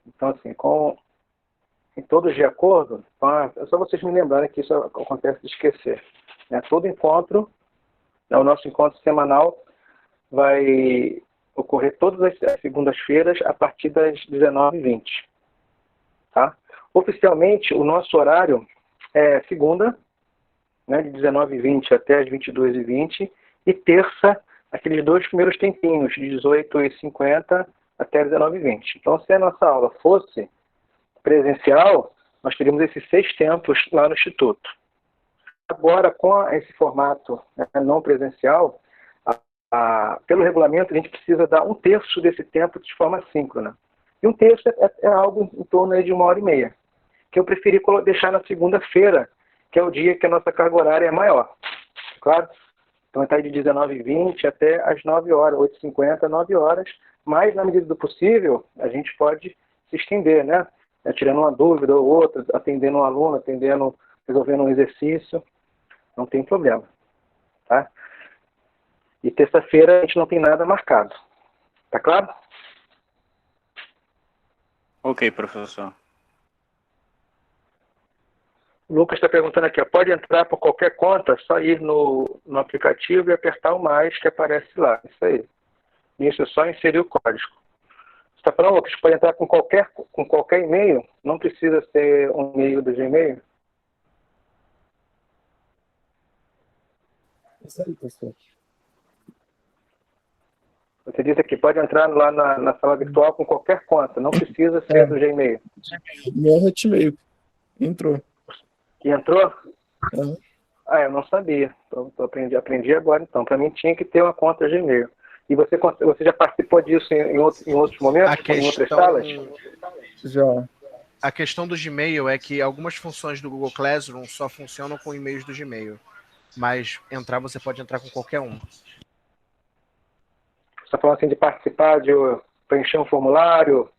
Então, assim, em todos de acordo, é só vocês me lembrarem que isso acontece de esquecer. Né? Todo encontro, o nosso encontro semanal, vai ocorrer todas as segundas-feiras a partir das 19h20. Tá? Oficialmente, o nosso horário é segunda, né, de 19h20 até as 22h20, e terça, aqueles 2 primeiros tempinhos, de 18h50 até 19h20. Então, se a nossa aula fosse presencial, nós teríamos esses 6 tempos lá no Instituto. Agora, com esse formato, né, não presencial, pelo regulamento, a gente precisa dar 1/3 desse tempo de forma síncrona. E 1/3 é algo em torno de 1h30, que eu preferi deixar na segunda-feira, que é o dia que a nossa carga horária é maior. Claro? Então, está de 19h20 até as 9h, 8h50, 9h, mas, na medida do possível, a gente pode se estender, né? Tirando uma dúvida ou outra, atendendo um aluno, resolvendo um exercício, não tem problema. Tá? E terça-feira a gente não tem nada marcado. Tá claro? Ok, professor. O Lucas está perguntando aqui, ó, pode entrar por qualquer conta, só ir no aplicativo e apertar o mais que aparece lá. Isso aí. Isso é só inserir o código. Você está falando, Lucas, pode entrar com qualquer e-mail? Não precisa ser um e-mail do Gmail? Isso aí, professor. Você disse aqui, pode entrar lá na sala virtual com qualquer conta, não precisa ser do Gmail. Meu Hotmail. Entrou. Que entrou? Uhum. Ah, eu não sabia. Aprendi agora, então. Para mim tinha que ter uma conta Gmail. E você já participou disso em outros momentos, em outras salas? Já. A questão do Gmail é que algumas funções do Google Classroom só funcionam com e-mails do Gmail. Mas você pode entrar com qualquer um. Você está falando assim de participar, de preencher um formulário,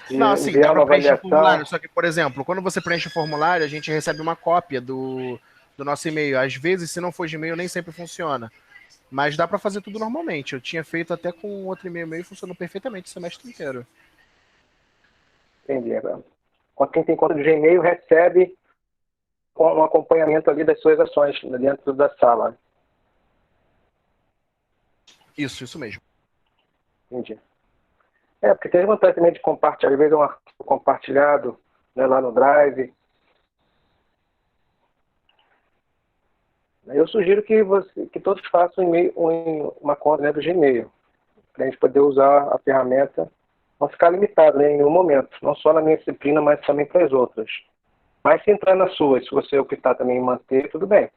de Não, assim, enviar dá uma para preencher o avaliação? formulário, só que, por exemplo, quando você preenche o formulário, a gente recebe uma cópia do nosso e-mail. Às vezes, se não for Gmail, nem sempre funciona. Mas dá para fazer tudo normalmente. Eu tinha feito até com outro e-mail e funcionou perfeitamente o semestre inteiro. Entendi. Quem tem conta de Gmail recebe um acompanhamento ali das suas ações dentro da sala. Isso mesmo. Entendi. Porque tem vontade também de compartilhar, às vezes é um arquivo compartilhado, né, lá no Drive. Eu sugiro que todos façam uma conta, né, do Gmail, para a gente poder usar a ferramenta, não ficar limitado, né, em nenhum momento, não só na minha disciplina, mas também para as outras. Mas se entrar na sua, se você optar também em manter, tudo bem.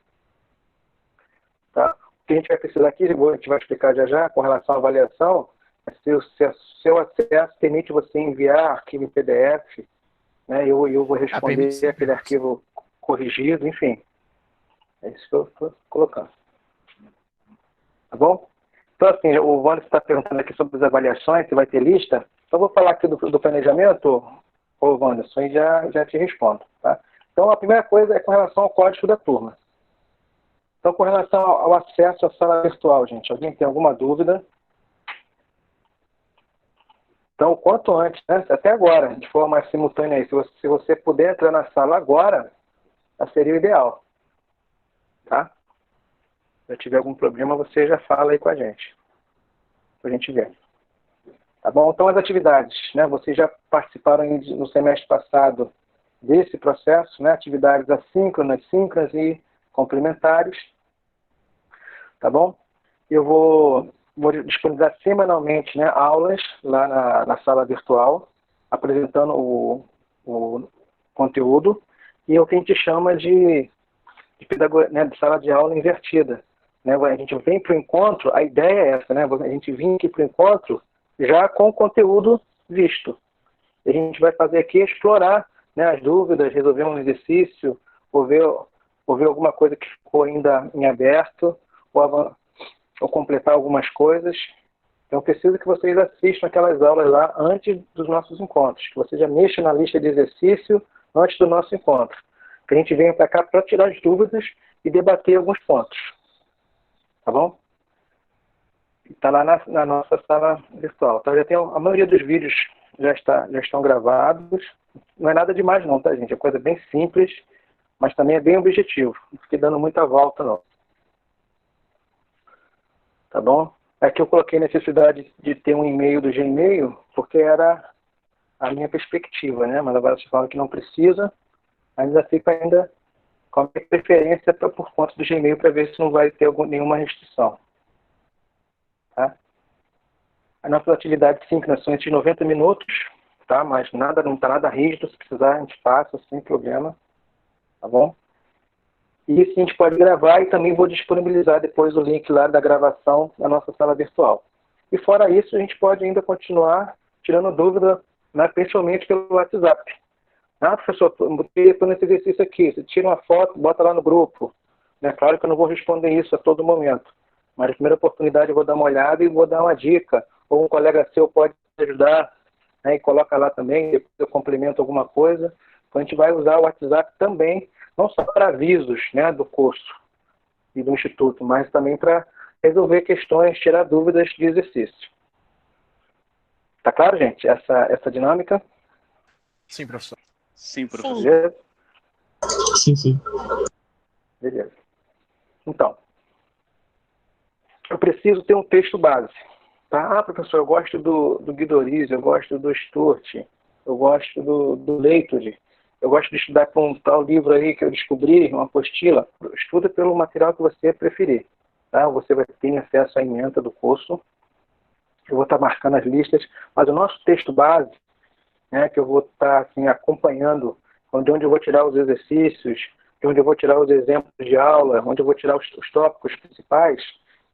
Tá? O que a gente vai precisar aqui, a gente vai explicar já com relação à avaliação, se o seu acesso permite você enviar arquivo em PDF, né, eu vou responder aquele arquivo corrigido, enfim. É isso que eu estou colocando. Tá bom? Então, assim, o Wander está perguntando aqui sobre as avaliações, se vai ter lista. Então, eu vou falar aqui do planejamento, ô Wanderson, e já te respondo. Tá? Então, a primeira coisa é com relação ao código da turma. Então, com relação ao acesso à sala virtual, gente, alguém tem alguma dúvida? Então, quanto antes, né, até agora, de forma mais simultânea, aí, se você puder entrar na sala agora, seria o ideal. Tá? Se tiver algum problema, você já fala aí com a gente. Pra gente ver. Tá bom? Então, as atividades, né? Vocês já participaram no semestre passado desse processo, né? Atividades assíncronas, síncronas e complementares. Tá bom? Eu vou disponibilizar semanalmente, né, aulas lá na sala virtual, apresentando o conteúdo, e é o que a gente chama de pedagogia, né, de sala de aula invertida. Né? A gente vem para o encontro, a ideia é essa, né? A gente vem aqui para o encontro já com o conteúdo visto. E a gente vai fazer aqui explorar, né, as dúvidas, resolver um exercício, ou ver alguma coisa que ficou ainda em aberto, ou completar algumas coisas. Então, eu preciso que vocês assistam aquelas aulas lá antes dos nossos encontros, que vocês já mexam na lista de exercício antes do nosso encontro. Que a gente venha para cá para tirar as dúvidas e debater alguns pontos. Tá bom? Está lá na nossa sala virtual. Tá? Já tem a maioria dos vídeos já estão gravados. Não é nada demais não, tá, gente? É coisa bem simples, mas também é bem objetivo. Não fiquei dando muita volta, não. Tá bom? Aqui eu coloquei necessidade de ter um e-mail do Gmail, porque era a minha perspectiva, né? Mas agora você fala que não precisa, ainda fica ainda com a minha preferência por conta do Gmail para ver se não vai ter nenhuma restrição. Tá? As nossas atividades síncronas são entre 90 minutos, tá? Mas nada, não está nada rígido, se precisar a gente passa sem problema, tá bom? E isso a gente pode gravar e também vou disponibilizar depois o link lá da gravação na nossa sala virtual. E fora isso, a gente pode ainda continuar tirando dúvida, né, principalmente pelo WhatsApp. Ah, professor, estou nesse exercício aqui, você tira uma foto, bota lá no grupo. É claro que eu não vou responder isso a todo momento, mas na primeira oportunidade eu vou dar uma olhada e vou dar uma dica, ou um colega seu pode te ajudar, né, e coloca lá também, depois eu complemento alguma coisa. Então a gente vai usar o WhatsApp também, não só para avisos, né, do curso e do instituto, mas também para resolver questões, tirar dúvidas de exercício. Tá claro, gente, essa dinâmica? Sim, professor. Sim, professor. Beleza? Sim. Beleza. Então, eu preciso ter um texto base. Tá? Ah, professor, eu gosto do Guidoriz, eu gosto do Sturt, eu gosto do Leitode, eu gosto de estudar com um tal livro aí que eu descobri, uma apostila. Estuda pelo material que você preferir. Tá? Você vai ter acesso à ementa do curso. Eu vou estar marcando as listas, mas o nosso texto base, né, que eu vou estar assim, acompanhando, de onde eu vou tirar os exercícios, de onde eu vou tirar os exemplos de aula, onde eu vou tirar os tópicos principais,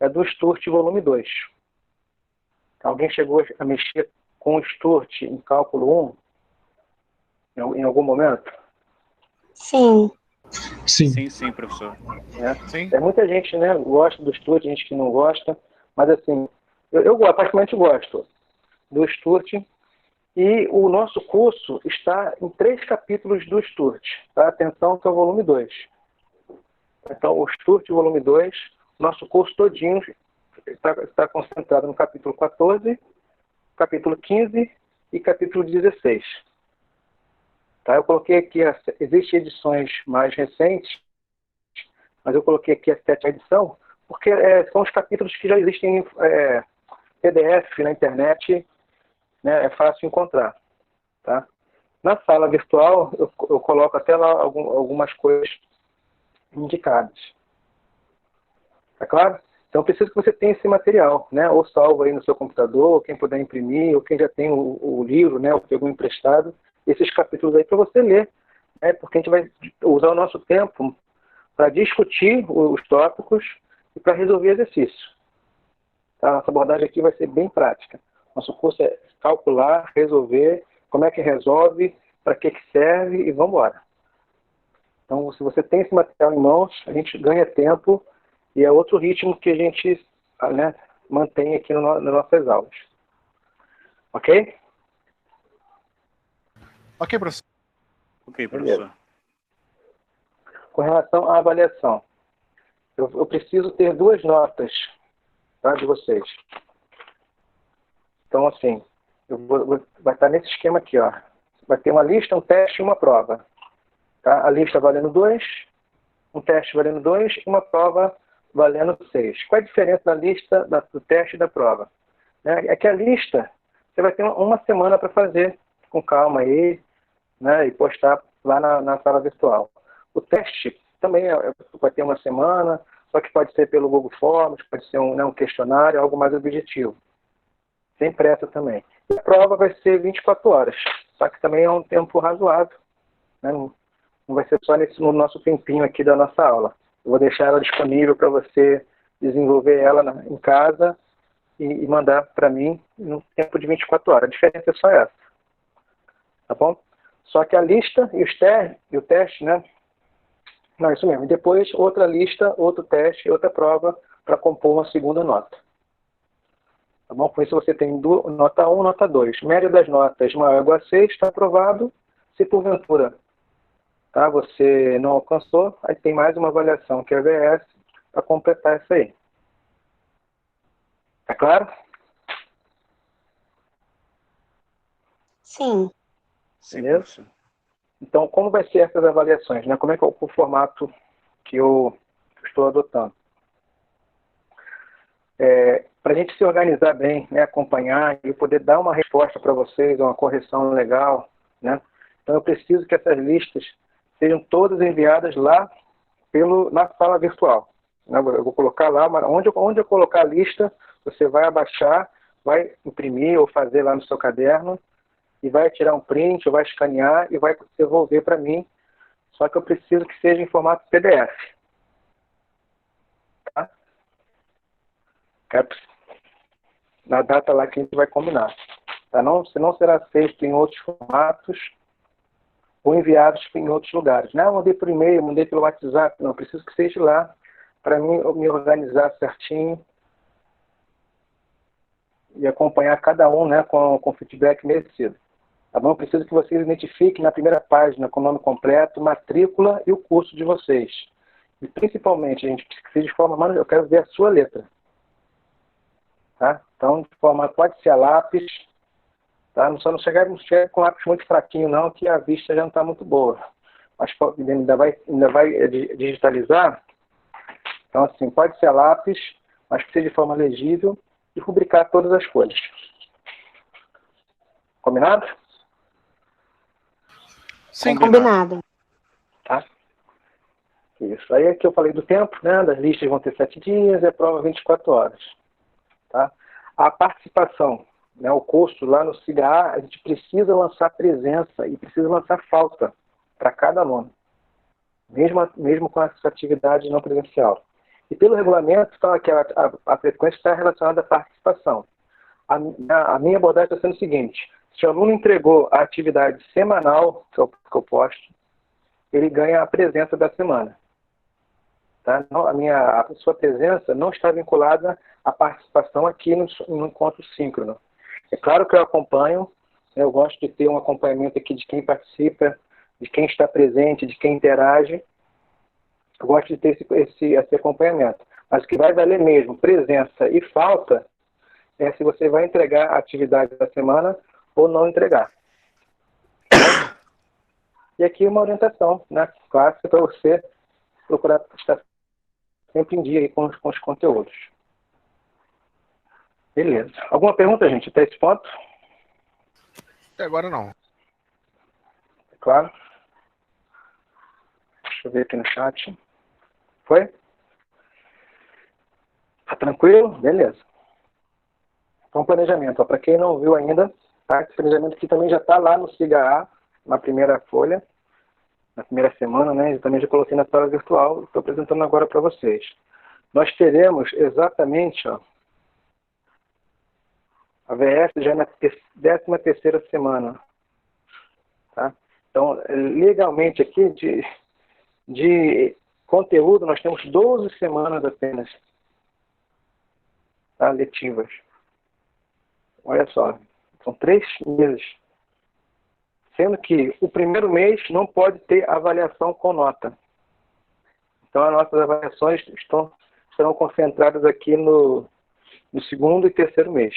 é do Sturt volume 2. Alguém chegou a mexer com o Sturt em cálculo 1 em algum momento? Sim. Sim, professor. Sim. Muita gente, né, gosta do Sturt, gente que não gosta, mas assim, eu particularmente gosto do Sturt. E o nosso curso está em 3 capítulos do Sturt. Tá? Atenção, que é o volume 2. Então, o Sturt, volume 2, nosso curso todinho está concentrado no capítulo 14, capítulo 15 e capítulo 16. Tá? Eu coloquei aqui, existem edições mais recentes, mas eu coloquei aqui a 7ª edição, porque são os capítulos que já existem em PDF na internet, né, é fácil encontrar. Tá? Na sala virtual, eu coloco até lá algumas coisas indicadas. Tá claro? Então, eu preciso que você tenha esse material, né? Ou salvo aí no seu computador, ou quem puder imprimir, ou quem já tem o livro, né? Ou pegou emprestado, esses capítulos aí para você ler, né? Porque a gente vai usar o nosso tempo para discutir os tópicos e para resolver exercício. Tá? Nossa abordagem aqui vai ser bem prática. Nosso curso é calcular, resolver, como é que resolve, para que serve e vamos embora. Então, se você tem esse material em mãos, a gente ganha tempo e é outro ritmo que a gente, né, mantém aqui nas nossas aulas. Ok? Ok, professor. Ok, professor. Com relação à avaliação, eu preciso ter 2 notas, tá, de vocês. Então, assim, vai estar nesse esquema aqui, ó. Vai ter uma lista, um teste e uma prova. Tá? A lista valendo 2, um teste valendo 2 e uma prova valendo 6. Qual é a diferença da lista, do teste e da prova? É que a lista, você vai ter uma semana para fazer com calma aí, né, e postar lá na sala virtual. O teste também vai ter uma semana, só que pode ser pelo Google Forms, pode ser um questionário, algo mais objetivo. Sem pressa também. E a prova vai ser 24 horas, só que também é um tempo razoável. Né? Não vai ser só no nosso tempinho aqui da nossa aula. Eu vou deixar ela disponível para você desenvolver ela em casa e mandar para mim no tempo de 24 horas. A diferença é só essa. Tá bom? Só que a lista e o teste, né? Não, isso mesmo. E depois outra lista, outro teste, outra prova para compor uma segunda nota. Tá bom? Com isso você tem nota 1, nota 2. Média das notas maior ou igual a 6, está aprovado. Se porventura, tá, você não alcançou, aí tem mais uma avaliação, que é a VS, para completar essa aí. Tá claro? Sim. Sim, Beleza? professor. Então, como vai ser essas avaliações? Né? Como é que é o formato que eu estou adotando? Para a gente se organizar bem, né, acompanhar e poder dar uma resposta para vocês, uma correção legal, né? Então, eu preciso que essas listas sejam todas enviadas lá na sala virtual. Né? Eu vou colocar lá, onde eu colocar a lista, você vai abaixar, vai imprimir ou fazer lá no seu caderno, e vai tirar um print, ou vai escanear e vai devolver para mim. Só que eu preciso que seja em formato PDF. Tá? Na data lá que a gente vai combinar. Tá? Senão será feito em outros formatos ou enviados em outros lugares. Não, eu mandei por e-mail, mandei pelo WhatsApp. Não, eu preciso que seja lá para mim me organizar certinho e acompanhar cada um, né, com feedback merecido. Tá bom? Eu preciso que vocês identifiquem na primeira página com o nome completo, matrícula e o curso de vocês. E principalmente, a gente precisa de forma manual, eu quero ver a sua letra. Tá? Então, de forma, pode ser a lápis, tá? Só não chegar com lápis muito fraquinho não, que a vista já não está muito boa. Mas ainda vai digitalizar. Então, assim, pode ser a lápis, mas precisa de forma legível e rubricar todas as cores. Combinado? Sim, Combinado. Tá? Isso. Aí aqui eu falei do tempo, né? Das listas vão ter 7 dias e a prova 24 horas. Tá? A participação, né? O custo lá no SIGA, a gente precisa lançar presença e precisa lançar falta para cada aluno. Mesmo com essa atividade não presencial. E pelo regulamento, fala que a frequência está relacionada à participação. A minha abordagem está sendo o seguinte: se o aluno entregou a atividade semanal que eu posto, ele ganha a presença da semana. Tá? A sua presença não está vinculada à participação aqui no encontro síncrono. É claro que eu acompanho, eu gosto de ter um acompanhamento aqui de quem participa, de quem está presente, de quem interage. Eu gosto de ter esse acompanhamento. Mas o que vai valer mesmo, presença e falta, é se você vai entregar a atividade da semana ou não entregar. E aqui uma orientação, né, clássica para você procurar estar sempre em dia aí com os conteúdos. Beleza. Alguma pergunta, gente, até esse ponto? Até agora não. Claro. Deixa eu ver aqui no chat. Foi? Tá tranquilo? Beleza. Então, planejamento. Para quem não viu ainda, tá? Esse planejamento aqui também já está lá no SIGA, na primeira folha, na primeira semana, né? Eu também já coloquei na sala virtual, estou apresentando agora para vocês. Nós teremos exatamente, ó, a VS já na 13ª semana. Tá? Então, legalmente aqui, de conteúdo, nós temos 12 semanas apenas, tá? Letivas. Olha só, são 3 meses. Sendo que o primeiro mês não pode ter avaliação com nota. Então, as nossas avaliações serão concentradas aqui no segundo e terceiro mês.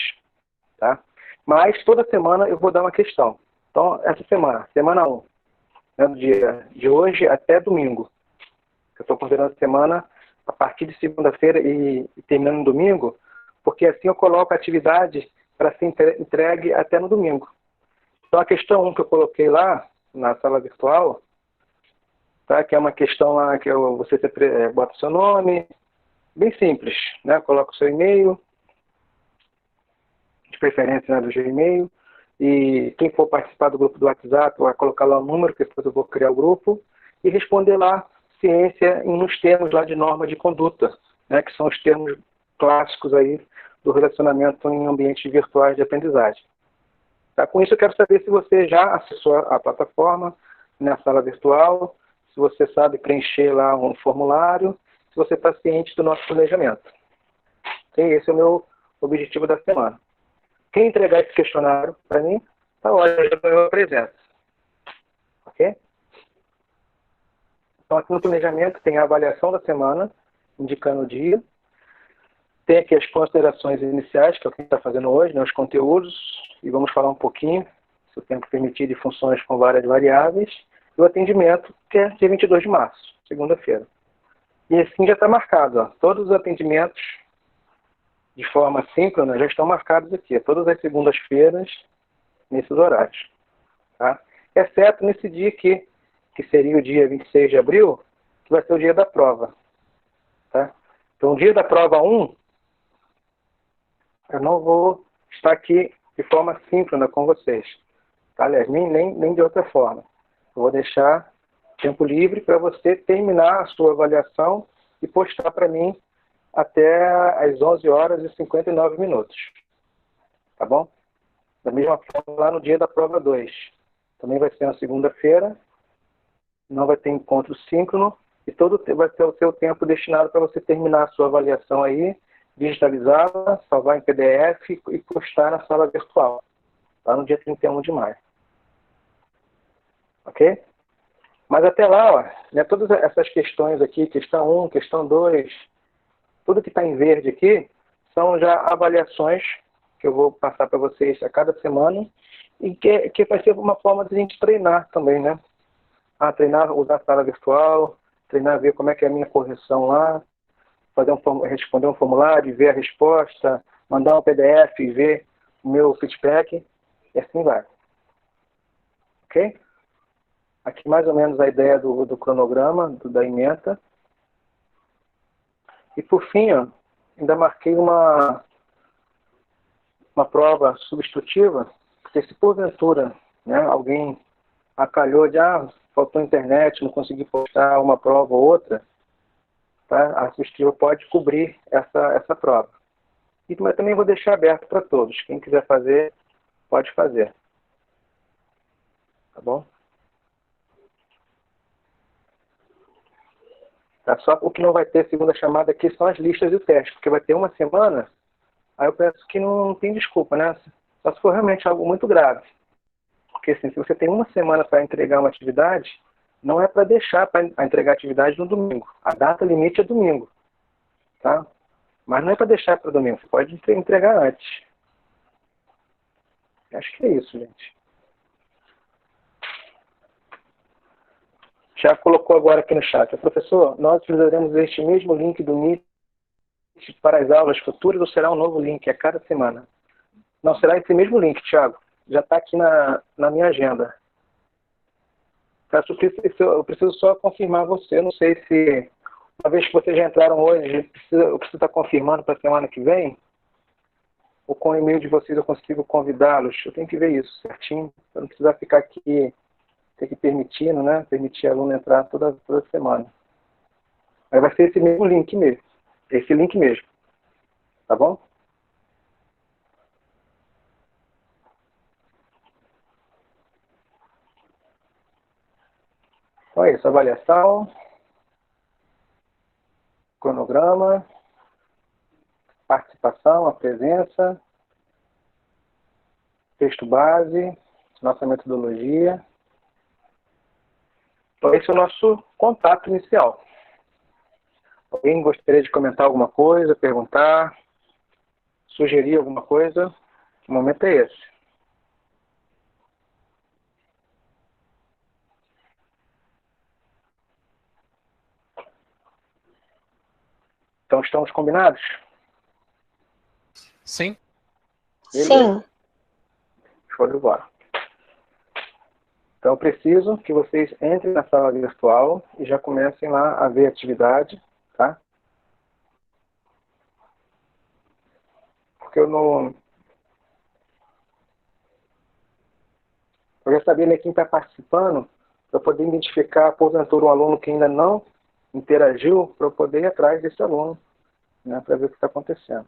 Tá? Mas toda semana eu vou dar uma questão. Então, essa semana 1, né, do dia de hoje até domingo. Eu estou considerando a semana a partir de segunda-feira e terminando no domingo, porque assim eu coloco a atividade para ser entregue até no domingo. Então, a questão 1 que eu coloquei lá na sala virtual, tá, que é uma questão lá que você bota o seu nome, bem simples, né? Coloca o seu e-mail, de preferência, né, do Gmail, e quem for participar do grupo do WhatsApp vai colocar lá o número, que depois eu vou criar o grupo, e responder lá ciência nos termos lá de norma de conduta, né, que são os termos clássicos aí do relacionamento em ambientes virtuais de aprendizagem. Tá? Com isso eu quero saber se você já acessou a plataforma na sala virtual, se você sabe preencher lá um formulário, se você está ciente do nosso planejamento. E esse é o meu objetivo da semana. Quem entregar esse questionário para mim, tá ótimo, já ganhou a presença. Ok? Então, aqui no planejamento tem a avaliação da semana, indicando o dia. Tem aqui as considerações iniciais, que é o que a gente está fazendo hoje, né, os conteúdos, e vamos falar um pouquinho se o tempo permitir, de funções com várias variáveis, e o atendimento, que é dia 22 de março, segunda-feira. E assim já está marcado, ó. Todos os atendimentos de forma síncrona já estão marcados aqui, todas as segundas-feiras, nesses horários. Tá? Exceto nesse dia aqui, que seria o dia 26 de abril, que vai ser o dia da prova. Tá? Então, o dia da prova 1, eu não vou estar aqui de forma síncrona com vocês. Tá? Aliás, nem de outra forma. Eu vou deixar tempo livre para você terminar a sua avaliação e postar para mim até às 11 horas e 59 minutos. Tá bom? Da mesma forma, lá no dia da prova 2. Também vai ser na segunda-feira. Não vai ter encontro síncrono. E todo vai ser o seu tempo destinado para você terminar a sua avaliação aí, digitalizá-la, salvar em PDF e postar na sala virtual. Lá no dia 31 de maio. Ok? Mas até lá, ó, né, todas essas questões aqui, questão 1, questão 2, tudo que está em verde aqui, são já avaliações que eu vou passar para vocês a cada semana e que vai ser uma forma de a gente treinar também, né? Treinar, usar a sala virtual, treinar, ver como é que é a minha correção lá, responder um formulário, ver a resposta, mandar um PDF e ver o meu feedback, e assim vai. Ok? Aqui mais ou menos a ideia do cronograma, da ementa. E por fim, ó, ainda marquei uma prova substitutiva, porque se porventura, né, alguém acalhou de, faltou internet, não consegui postar uma prova ou outra, tá? A substitutiva pode cobrir essa prova. Mas também vou deixar aberto para todos. Quem quiser fazer, pode fazer. Tá bom? Tá? Só o que não vai ter segunda chamada aqui são as listas do teste, porque vai ter uma semana, aí eu penso que não tem desculpa, né? Só se for realmente algo muito grave. Porque assim, se você tem uma semana para entregar uma atividade, não é para deixar para entregar a atividade no domingo. A data limite é domingo. Tá? Mas não é para deixar para domingo, você pode entregar antes. Acho que é isso, gente. Já colocou agora aqui no chat. Professor, nós utilizaremos este mesmo link do Meet para as aulas futuras ou será um novo link a cada semana? Não, será esse mesmo link, Thiago. Já está aqui na minha agenda. Eu preciso só confirmar você. Eu não sei se, uma vez que vocês já entraram hoje, eu preciso estar confirmando para a semana que vem, ou com o e-mail de vocês eu consigo convidá-los. Eu tenho que ver isso certinho, para não precisar ficar aqui, ter que permitindo, né? Permitir aluno entrar toda semana. Aí vai ser esse mesmo link mesmo. Esse link mesmo. Tá bom? Então é isso, avaliação, cronograma, participação, a presença, texto base, nossa metodologia. Então esse é o nosso contato inicial. Alguém gostaria de comentar alguma coisa, perguntar, sugerir alguma coisa? O momento é esse. Então, estamos combinados? Sim. Sim. Show de bola. Então, eu preciso que vocês entrem na sala virtual e já comecem lá a ver a atividade, tá? Porque eu já sabia, né, quem está participando, para poder identificar, porventura, um aluno que ainda não interagiu, para eu poder ir atrás desse aluno, né, para ver o que está acontecendo.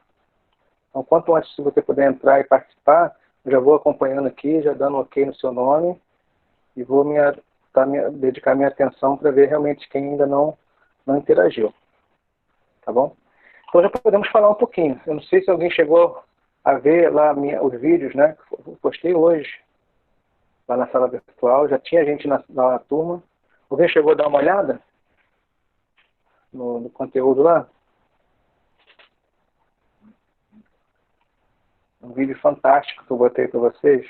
Então, quanto antes você puder entrar e participar, eu já vou acompanhando aqui, já dando ok no seu nome, e vou dedicar minha atenção para ver realmente quem ainda não interagiu. Tá bom? Então já podemos falar um pouquinho. Eu não sei se alguém chegou a ver lá os vídeos, né? Que eu postei hoje, lá na sala virtual. Já tinha gente na turma. Alguém chegou a dar uma olhada no conteúdo lá? Um vídeo fantástico que eu botei para vocês.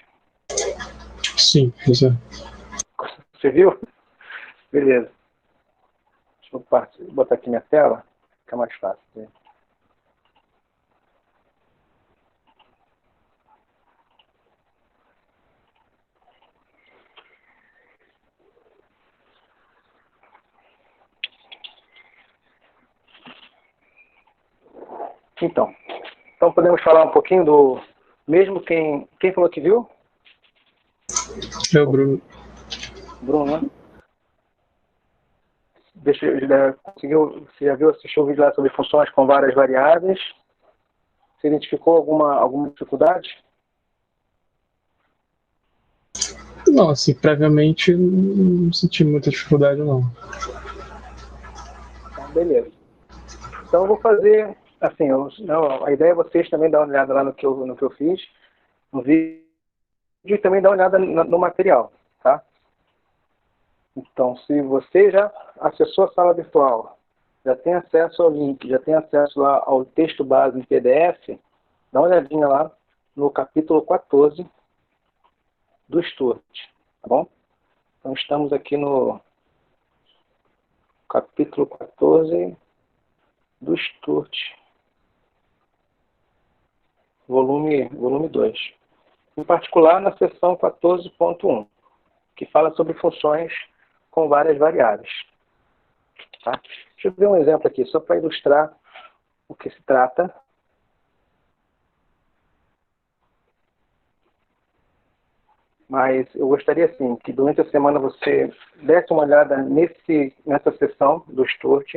Sim, isso é. Você viu? Beleza. Deixa eu botar aqui minha tela, fica mais fácil. Né? Então podemos falar um pouquinho do... Mesmo quem falou que viu? É o Bruno. Bruno, né? Você já viu, assistiu o vídeo lá sobre funções com várias variáveis? Você identificou alguma dificuldade? Não, assim, previamente não senti muita dificuldade, não. Então, beleza. Então eu vou fazer, assim, a ideia é vocês também dar uma olhada lá no que eu fiz, no vídeo, e também dar uma olhada no material, tá? Então, se você já acessou a sala virtual, já tem acesso ao link, já tem acesso lá ao texto base em PDF, dá uma olhadinha lá no capítulo 14 do Sturt, tá bom? Então, estamos aqui no capítulo 14 do Sturt, volume 2. Em particular, na seção 14.1, que fala sobre funções com várias variáveis. Tá? Deixa eu ver um exemplo aqui, só para ilustrar o que se trata. Mas eu gostaria, assim, que durante a semana você desse uma olhada nessa sessão do Sturt,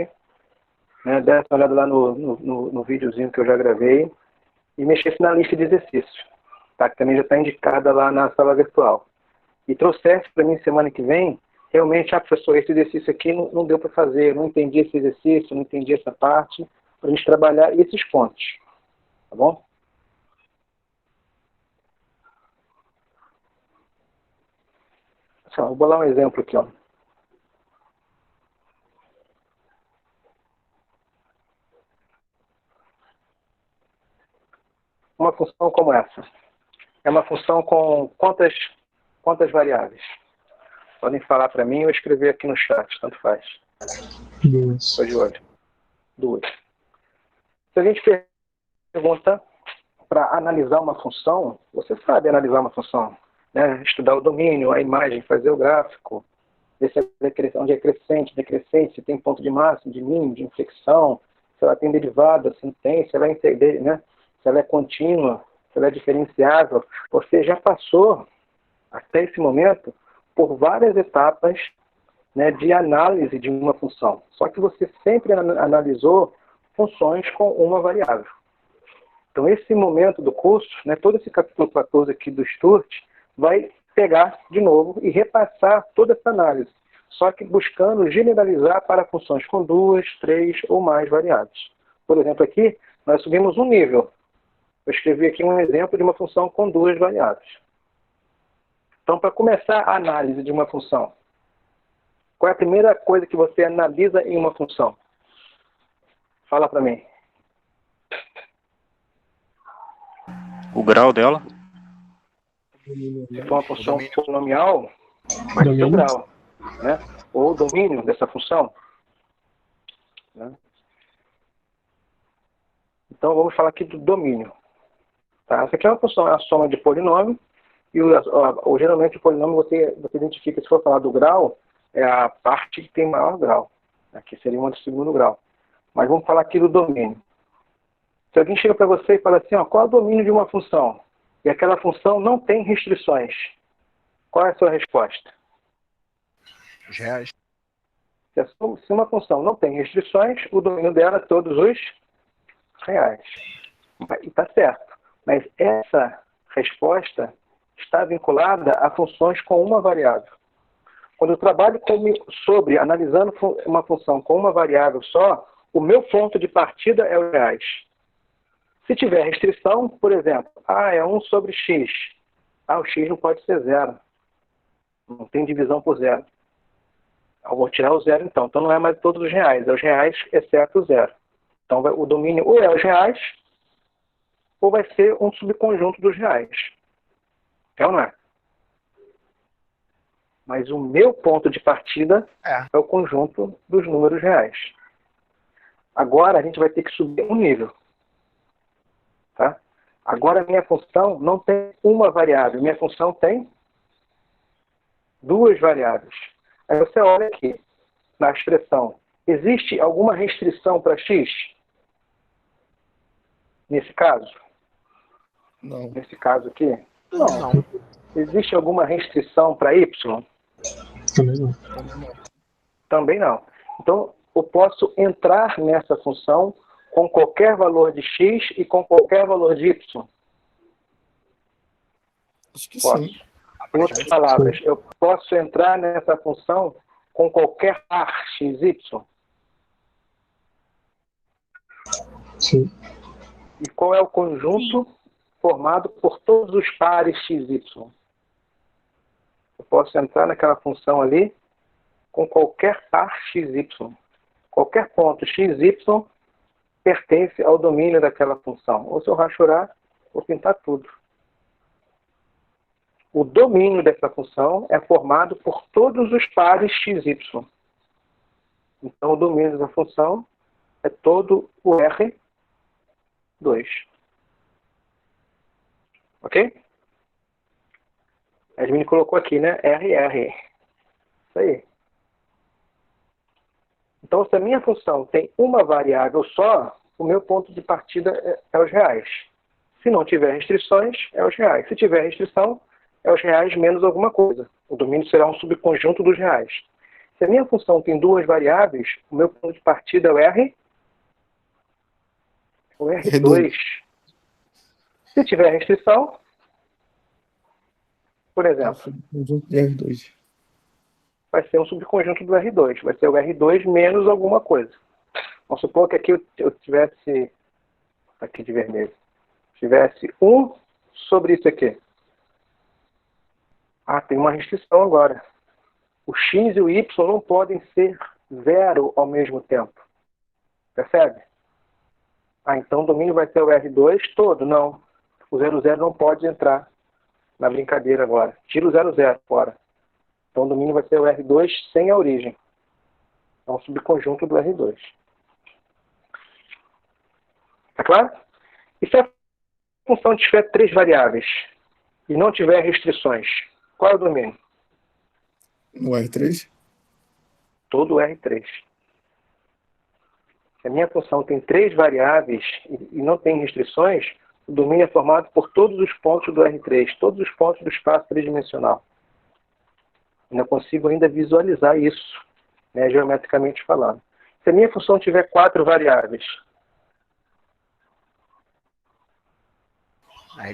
né, desse uma olhada lá no videozinho que eu já gravei e mexesse na lista de exercícios, tá? Que também já está indicada lá na sala virtual. E trouxesse para mim semana que vem, realmente, professor, esse exercício aqui não deu para fazer, não entendi esse exercício, não entendi essa parte, para a gente trabalhar esses pontos, tá bom? Vou bolar um exemplo aqui, ó. Uma função como essa. É uma função com quantas variáveis? Podem falar para mim ou escrever aqui no chat, tanto faz. 2. Estou de olho. 2. Se a gente pergunta para analisar uma função, você sabe analisar uma função, né? Estudar o domínio, a imagem, fazer o gráfico, ver se onde é crescente, decrescente, se tem ponto de máximo, de mínimo, de inflexão, se ela tem derivada, se não tem, se ela é, né? Se ela é contínua, se ela é diferenciável. Você já passou, até esse momento, por várias etapas, né, de análise de uma função. Só que você sempre analisou funções com uma variável. Então, esse momento do curso, né, todo esse capítulo 14 aqui do Sturt, vai pegar de novo e repassar toda essa análise, só que buscando generalizar para funções com 2, 3 ou mais variáveis. Por exemplo, aqui, nós subimos um nível. Eu escrevi aqui um exemplo de uma função com 2 variáveis. Então, para começar a análise de uma função, qual é a primeira coisa que você analisa em uma função? Fala para mim. O grau dela? Se for uma função polinomial, vai ser o grau, né? Ou o domínio dessa função. Né? Então, vamos falar aqui do domínio. Tá? Essa aqui é uma função, é a soma de polinômio, e geralmente o polinômio você identifica, se for falar do grau, é a parte que tem maior grau. Aqui seria uma do segundo grau. Mas vamos falar aqui do domínio. Se alguém chega para você e fala assim, ó, qual é o domínio de uma função? E aquela função não tem restrições. Qual é a sua resposta? Os reais. Se uma função não tem restrições, o domínio dela é todos os reais. E está certo. Mas essa resposta está vinculada a funções com uma variável. Quando eu trabalho sobre analisando uma função com uma variável só, o meu ponto de partida é os reais. Se tiver restrição, por exemplo, é 1 sobre x. O x não pode ser zero. Não tem divisão por zero. Eu vou tirar o zero, então. Então não é mais todos os reais. É os reais, exceto o zero. Então o domínio ou é os reais, ou vai ser um subconjunto dos reais. É ou não é? Mas o meu ponto de partida é o conjunto dos números reais. Agora a gente vai ter que subir um nível. Tá? Agora a minha função não tem uma variável. Minha função tem duas variáveis. Aí você olha aqui, na expressão. Existe alguma restrição para x? Nesse caso? Não. Nesse caso aqui? Não. Existe alguma restrição para y? Também não. Também não. Então, eu posso entrar nessa função com qualquer valor de x e com qualquer valor de y. Acho que Posso. sim. Em outras palavras, eu posso entrar nessa função com qualquer par xy. Sim. E qual é o conjunto formado por todos os pares xy? Eu posso entrar naquela função ali com qualquer par xy. Qualquer ponto xy pertence ao domínio daquela função. Ou se eu rachurar, vou pintar tudo. O domínio dessa função é formado por todos os pares xy. Então, o domínio da função é todo o R2. Ok? A Edmine colocou aqui, né? RR. Isso aí. Então, se a minha função tem uma variável só, o meu ponto de partida é os reais. Se não tiver restrições, é os reais. Se tiver restrição, é os reais menos alguma coisa. O domínio será um subconjunto dos reais. Se a minha função tem duas variáveis, o meu ponto de partida é o R2. Se tiver restrição, por exemplo, Conjunto de R2. vai ser um subconjunto do R2. Vai ser o R2 menos alguma coisa. Vamos supor que aqui eu tivesse, aqui de vermelho, tivesse 1 sobre isso aqui. Ah, tem uma restrição agora. O x e o y não podem ser zero ao mesmo tempo. Percebe? Ah, então o domínio vai ser o R2 todo? Não. O 00 não pode entrar na brincadeira agora. Tira o 00 fora. Então o domínio vai ser o R2 sem a origem. É um subconjunto do R2. Tá claro? E se a função tiver três variáveis e não tiver restrições, qual é o domínio? No R3? Todo o R3. Se a minha função tem três variáveis e não tem restrições, o domínio é formado por todos os pontos do R3, todos os pontos do espaço tridimensional. Eu não consigo ainda visualizar isso, né, geometricamente falando. Se a minha função tiver quatro variáveis,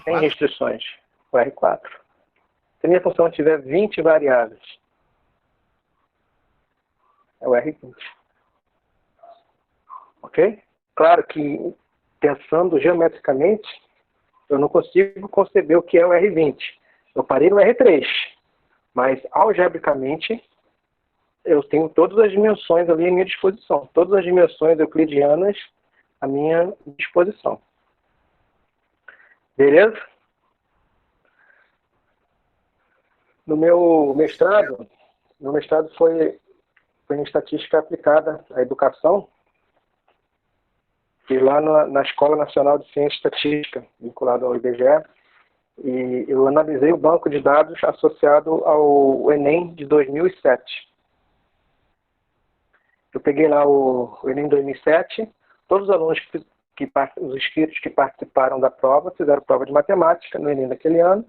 tem restrições, o R4. Se a minha função tiver 20 variáveis, é o R20. Ok? Claro que, pensando geometricamente, eu não consigo conceber o que é o R20. Eu parei no R3, mas algebricamente eu tenho todas as dimensões ali à minha disposição. Todas as dimensões euclidianas à minha disposição. Beleza? No meu mestrado foi em estatística aplicada à educação, e lá na Escola Nacional de Ciência e Estatística, vinculado ao IBGE, e eu analisei o banco de dados associado ao Enem de 2007. Eu peguei lá o Enem 2007, todos os alunos, os inscritos que participaram da prova, fizeram prova de matemática no Enem daquele ano,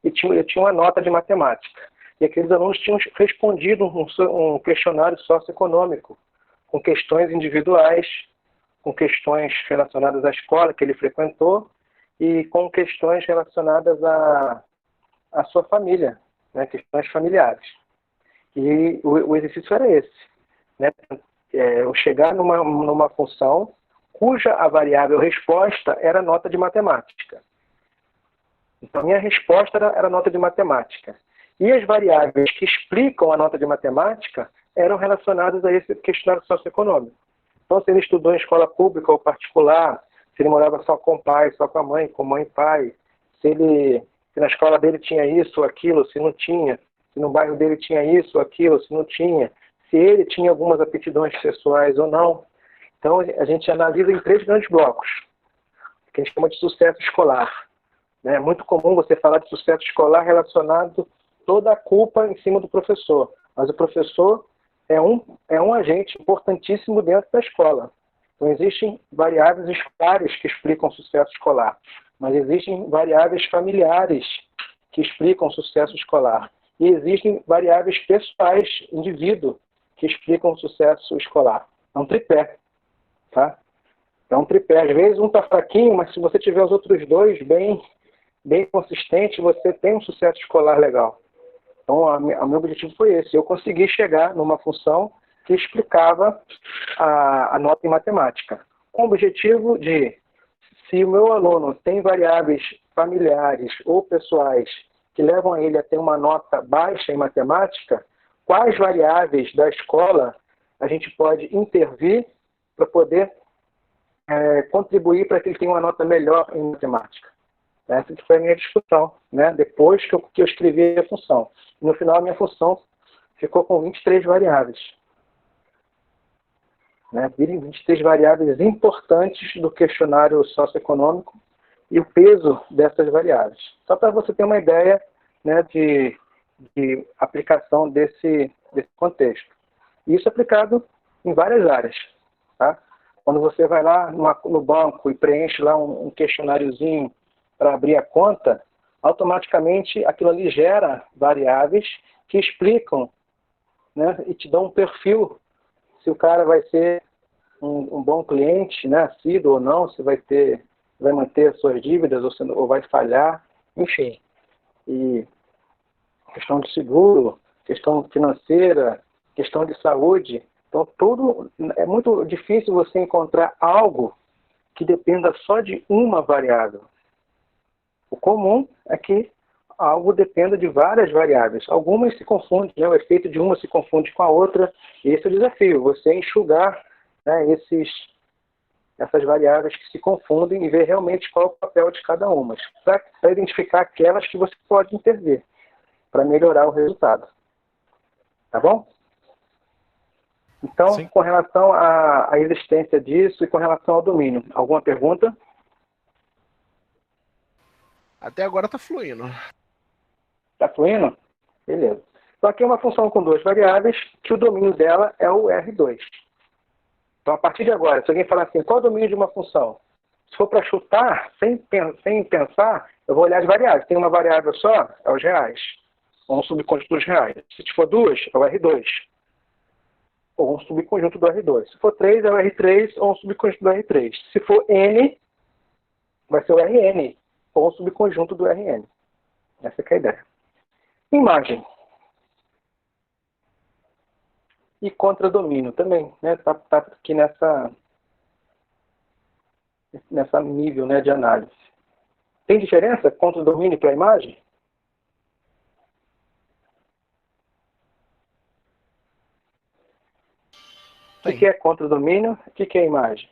e eu tinha uma nota de matemática. E aqueles alunos tinham respondido um questionário socioeconômico, com questões individuais, com questões relacionadas à escola que ele frequentou e com questões relacionadas à sua família, né, questões familiares. E o exercício era esse, né, eu chegar numa função cuja a variável resposta era nota de matemática. Então, minha resposta era nota de matemática. E as variáveis que explicam a nota de matemática eram relacionadas a esse questionário socioeconômico. Então, se ele estudou em escola pública ou particular, se ele morava só com o pai, só com a mãe, com mãe e pai, se na escola dele tinha isso ou aquilo, se não tinha, se no bairro dele tinha isso ou aquilo, se não tinha, se ele tinha algumas aptidões pessoais ou não. Então, a gente analisa em 3 grandes blocos, que a gente chama de sucesso escolar. É muito comum você falar de sucesso escolar relacionado toda a culpa em cima do professor. Mas o professor é um agente importantíssimo dentro da escola. Então, existem variáveis escolares que explicam o sucesso escolar, mas existem variáveis familiares que explicam o sucesso escolar. E existem variáveis pessoais, indivíduo, que explicam o sucesso escolar. É um tripé, tá? É um tripé. Às vezes um está fraquinho, mas se você tiver os outros 2 bem consistentes, você tem um sucesso escolar legal. Então, o meu objetivo foi esse. Eu consegui chegar numa função que explicava a nota em matemática. Com o objetivo de, se o meu aluno tem variáveis familiares ou pessoais que levam a ele a ter uma nota baixa em matemática, quais variáveis da escola a gente pode intervir para poder contribuir para que ele tenha uma nota melhor em matemática. Essa foi a minha discussão, né? Depois que eu escrevi a função. No final, a minha função ficou com 23 variáveis. Né? 23 variáveis importantes do questionário socioeconômico e o peso dessas variáveis. Só para você ter uma ideia, né, de aplicação desse contexto. Isso é aplicado em várias áreas. Tá? Quando você vai lá no banco e preenche lá um questionáriozinho para abrir a conta, automaticamente aquilo ali gera variáveis que explicam, né, e te dão um perfil se o cara vai ser um bom cliente, né, assíduo ou não, se vai manter as suas dívidas ou vai falhar, enfim. E questão de seguro, questão financeira, questão de saúde. Então, é muito difícil você encontrar algo que dependa só de uma variável. O comum é que algo dependa de várias variáveis. Algumas se confundem, né? O efeito de uma se confunde com a outra. E esse é o desafio, você enxugar, né, essas variáveis que se confundem e ver realmente qual é o papel de cada uma, para identificar aquelas que você pode intervir, para melhorar o resultado. Tá bom? Então, Sim. Com relação à existência disso e com relação ao domínio, alguma pergunta? Até agora tá fluindo. Está fluindo? Beleza. Então aqui é uma função com 2 variáveis, que o domínio dela é o R2. Então, a partir de agora, se alguém falar assim, qual é o domínio de uma função? Se for para chutar, sem pensar, eu vou olhar as variáveis. Tem uma variável só, é os reais. Ou um subconjunto dos reais. Se for 2, é o R2. Ou um subconjunto do R2. Se for 3, é o R3 ou um subconjunto do R3. Se for N, vai ser o Rn, ou um subconjunto do Rn. Essa é a ideia. Imagem. E contradomínio também, né? Tá aqui nessa nível, né, de análise. Tem diferença contradomínio para a imagem? O que é contradomínio? O que é imagem?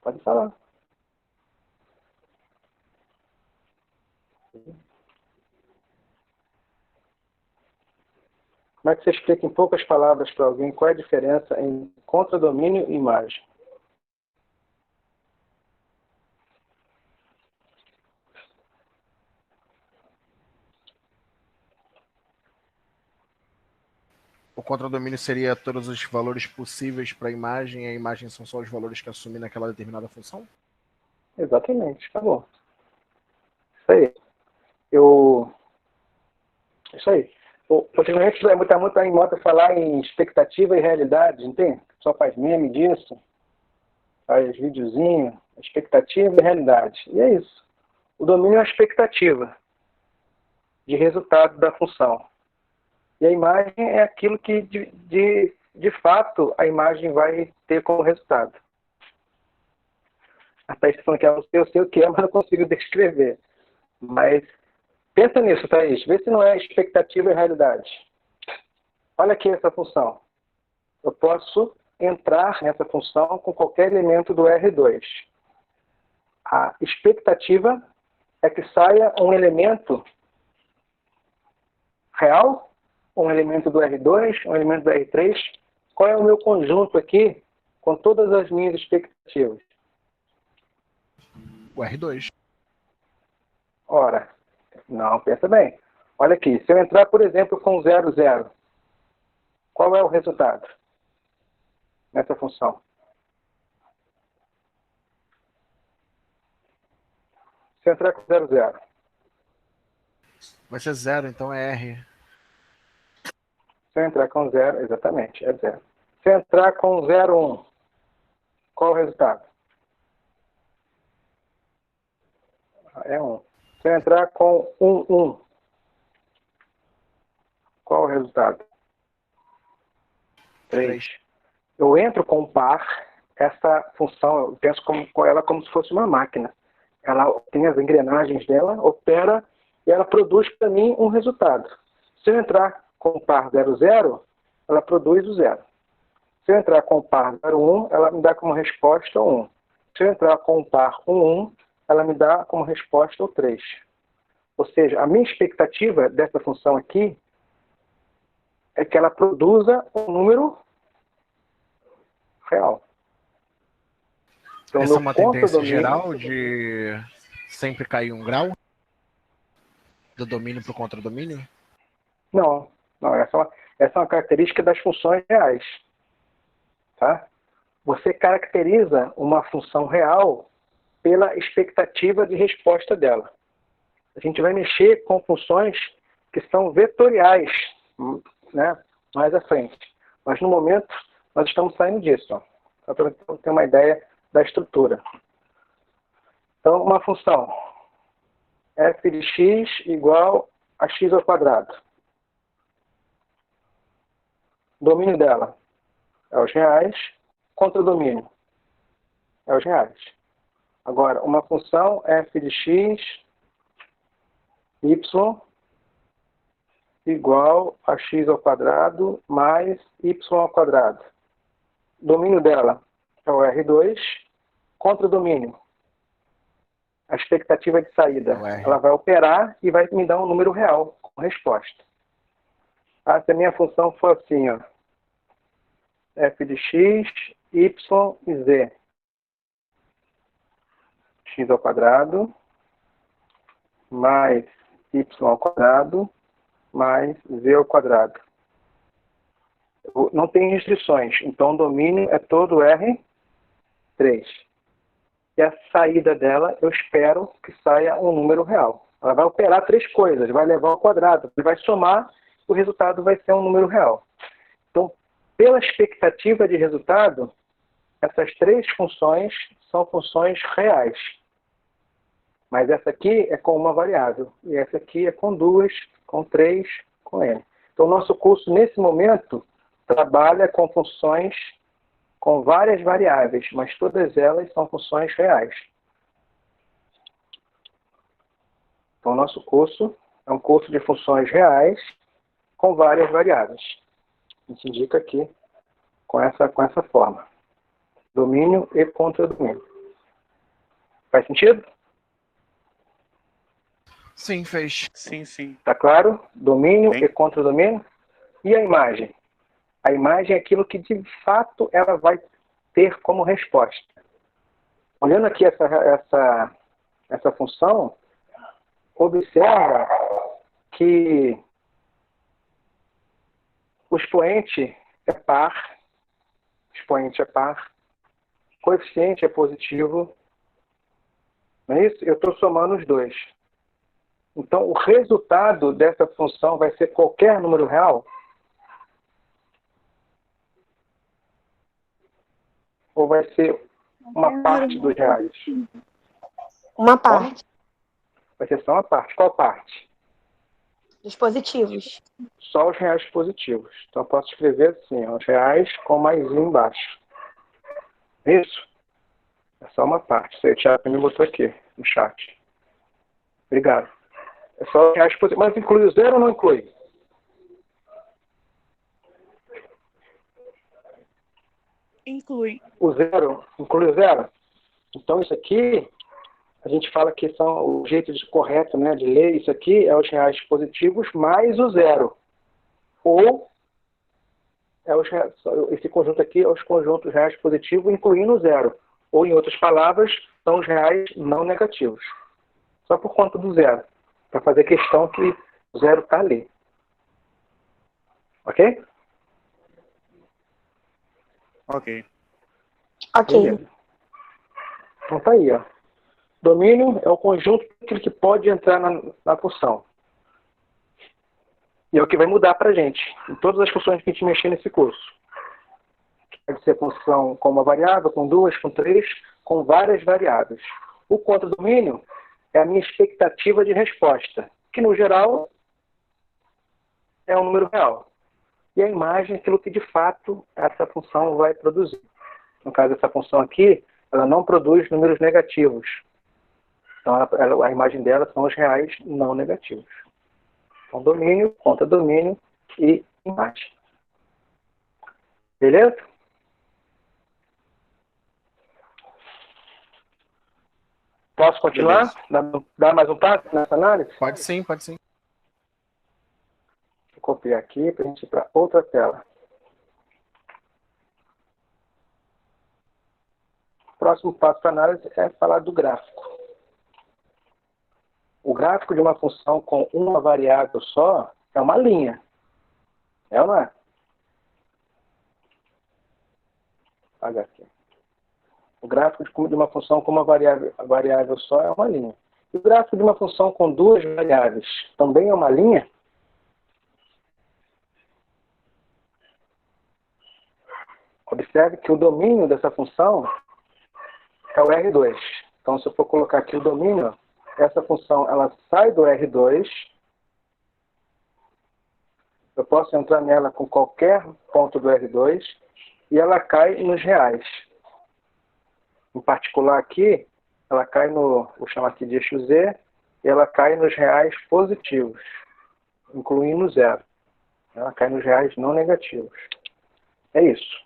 Pode falar. Como é que você explica em poucas palavras para alguém qual é a diferença em contradomínio e imagem? O contradomínio seria todos os valores possíveis para a imagem, e a imagem são só os valores que assumem naquela determinada função? Exatamente, tá bom. Isso aí. Isso aí. Ultimamente está muito em moda falar em expectativa e realidade, não tem? Só faz meme disso, faz videozinho, expectativa e realidade. E é isso. O domínio é a expectativa de resultado da função. E a imagem é aquilo que, de fato, a imagem vai ter como resultado. A Thaís está falando que eu sei o que é, mas não consigo descrever. Mas pensa nisso, Thaís. Vê se não é expectativa e realidade. Olha aqui essa função. Eu posso entrar nessa função com qualquer elemento do R2. A expectativa é que saia um elemento real, um elemento do R2, um elemento do R3. Qual é o meu conjunto aqui com todas as minhas expectativas? O R2. Ora, não, pensa bem. Olha aqui, se eu entrar, por exemplo, com 0, 0, qual é o resultado nessa função? Se eu entrar com 0, 0. Vai ser 0, então é R. Se eu entrar com 0, exatamente, é 0. Se eu entrar com 0, 1, qual é o resultado? É 1. Se eu entrar com 1, 1, qual é o resultado? 3. Eu entro com par, essa função, eu penso com ela como se fosse uma máquina. Ela tem as engrenagens dela, opera e ela produz para mim um resultado. Se eu entrar com o par 0, 0, ela produz o 0. Se eu entrar com o par 0, 1, ela me dá como resposta o 1. Se eu entrar com o par 1, 1, ela me dá como resposta o 3. Ou seja, a minha expectativa dessa função aqui é que ela produza um número real. Então, essa é meu uma tendência contradomínio- geral de sempre cair um grau? Do domínio para o contradomínio? Não, essa é uma característica das funções reais. Tá? Você caracteriza uma função real pela expectativa de resposta dela. A gente vai mexer com funções que são vetoriais, né, mais à frente. Mas no momento nós estamos saindo disso, ó, só para ter uma ideia da estrutura. Então, uma função f de x igual a x ao quadrado. Domínio dela é os reais, contradomínio é os reais. Agora, uma função f de x, y, igual a x ao quadrado mais y ao quadrado. Domínio dela é o R2, contradomínio, a expectativa de saída. Ela vai operar e vai me dar um número real com resposta. Ah, se a minha função for assim, ó, f de x, y e z. X ao quadrado mais y ao quadrado mais z ao quadrado. Não tem restrições, então o domínio é todo R3. E a saída dela, eu espero que saia um número real. Ela vai operar três coisas, vai levar ao quadrado, vai somar, o resultado vai ser um número real. Então, pela expectativa de resultado, essas três funções são funções reais. Mas essa aqui é com uma variável, e essa aqui é com duas, com três, com n. Então, o nosso curso, nesse momento, trabalha com funções com várias variáveis, mas todas elas são funções reais. Então, o nosso curso é um curso de funções reais com várias variáveis. A gente indica aqui com essa forma. Domínio e contradomínio. Faz sentido? Sim, fez. Sim, sim. Tá claro? Domínio Sim. e contradomínio. E a imagem? A imagem é aquilo que, de fato, ela vai ter como resposta. Olhando aqui essa função, observa que o expoente é par, coeficiente é positivo, não é isso? Eu estou somando os dois. Então, o resultado dessa função vai ser qualquer número real? Ou vai ser uma parte dos reais? Uma parte Vai ser só uma parte. Qual parte? dos positivos. Só os reais positivos. Então, eu posso escrever assim, ó, os reais com mais um embaixo. Isso? É só uma parte. O Thiago me botou aqui no chat. Obrigado. É só os reais positivos. Mas inclui o zero ou não inclui? Inclui. O zero, inclui o zero? Então, isso aqui a gente fala que são o jeito correto, né, de ler isso aqui é os reais positivos mais o zero. Ou esse conjunto aqui é os conjuntos reais positivos incluindo o zero. Ou, em outras palavras, são os reais não negativos. Só por conta do zero. Para fazer questão que o zero está ali. Ok? Ok. Ok. Beleza. Então tá aí, ó. Domínio é o conjunto daquilo que pode entrar na função. E é o que vai mudar para a gente, em todas as funções que a gente mexer nesse curso. Pode ser função com uma variável, com duas, com três, com várias variáveis. O contradomínio é a minha expectativa de resposta, que no geral é um número real. E a imagem é aquilo que de fato essa função vai produzir. No caso, essa função aqui, ela não produz números negativos. Então, a imagem dela são os reais não negativos. Então, domínio, contradomínio e imagem. Beleza? Posso continuar? Dar mais um passo nessa análise? Pode sim, pode sim. Vou copiar aqui para a gente ir para outra tela. O próximo passo para análise é falar do gráfico. O gráfico de uma função com uma variável só é uma linha. É ou não é? Apaga aqui. O gráfico de uma função com uma variável só é uma linha. E o gráfico de uma função com duas variáveis também é uma linha? Observe que o domínio dessa função é o R2. Então, se eu for colocar aqui o domínio, essa função ela sai do R2. Eu posso entrar nela com qualquer ponto do R2 e ela cai nos reais. Em particular aqui, ela cai no, vou chamar aqui de eixo Z, e ela cai nos reais positivos, incluindo zero. Ela cai nos reais não negativos. É isso.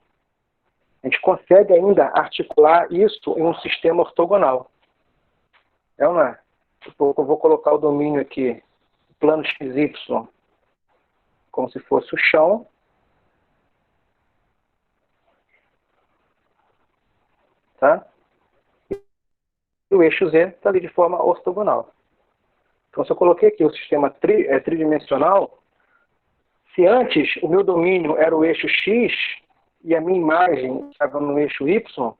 A gente consegue ainda articular isso em um sistema ortogonal. É ou não é? Eu vou colocar o domínio aqui, o plano XY, como se fosse o chão. Tá? E o eixo Z está ali de forma ortogonal. Então, se eu coloquei aqui o sistema tridimensional, se antes o meu domínio era o eixo X e a minha imagem estava no eixo Y,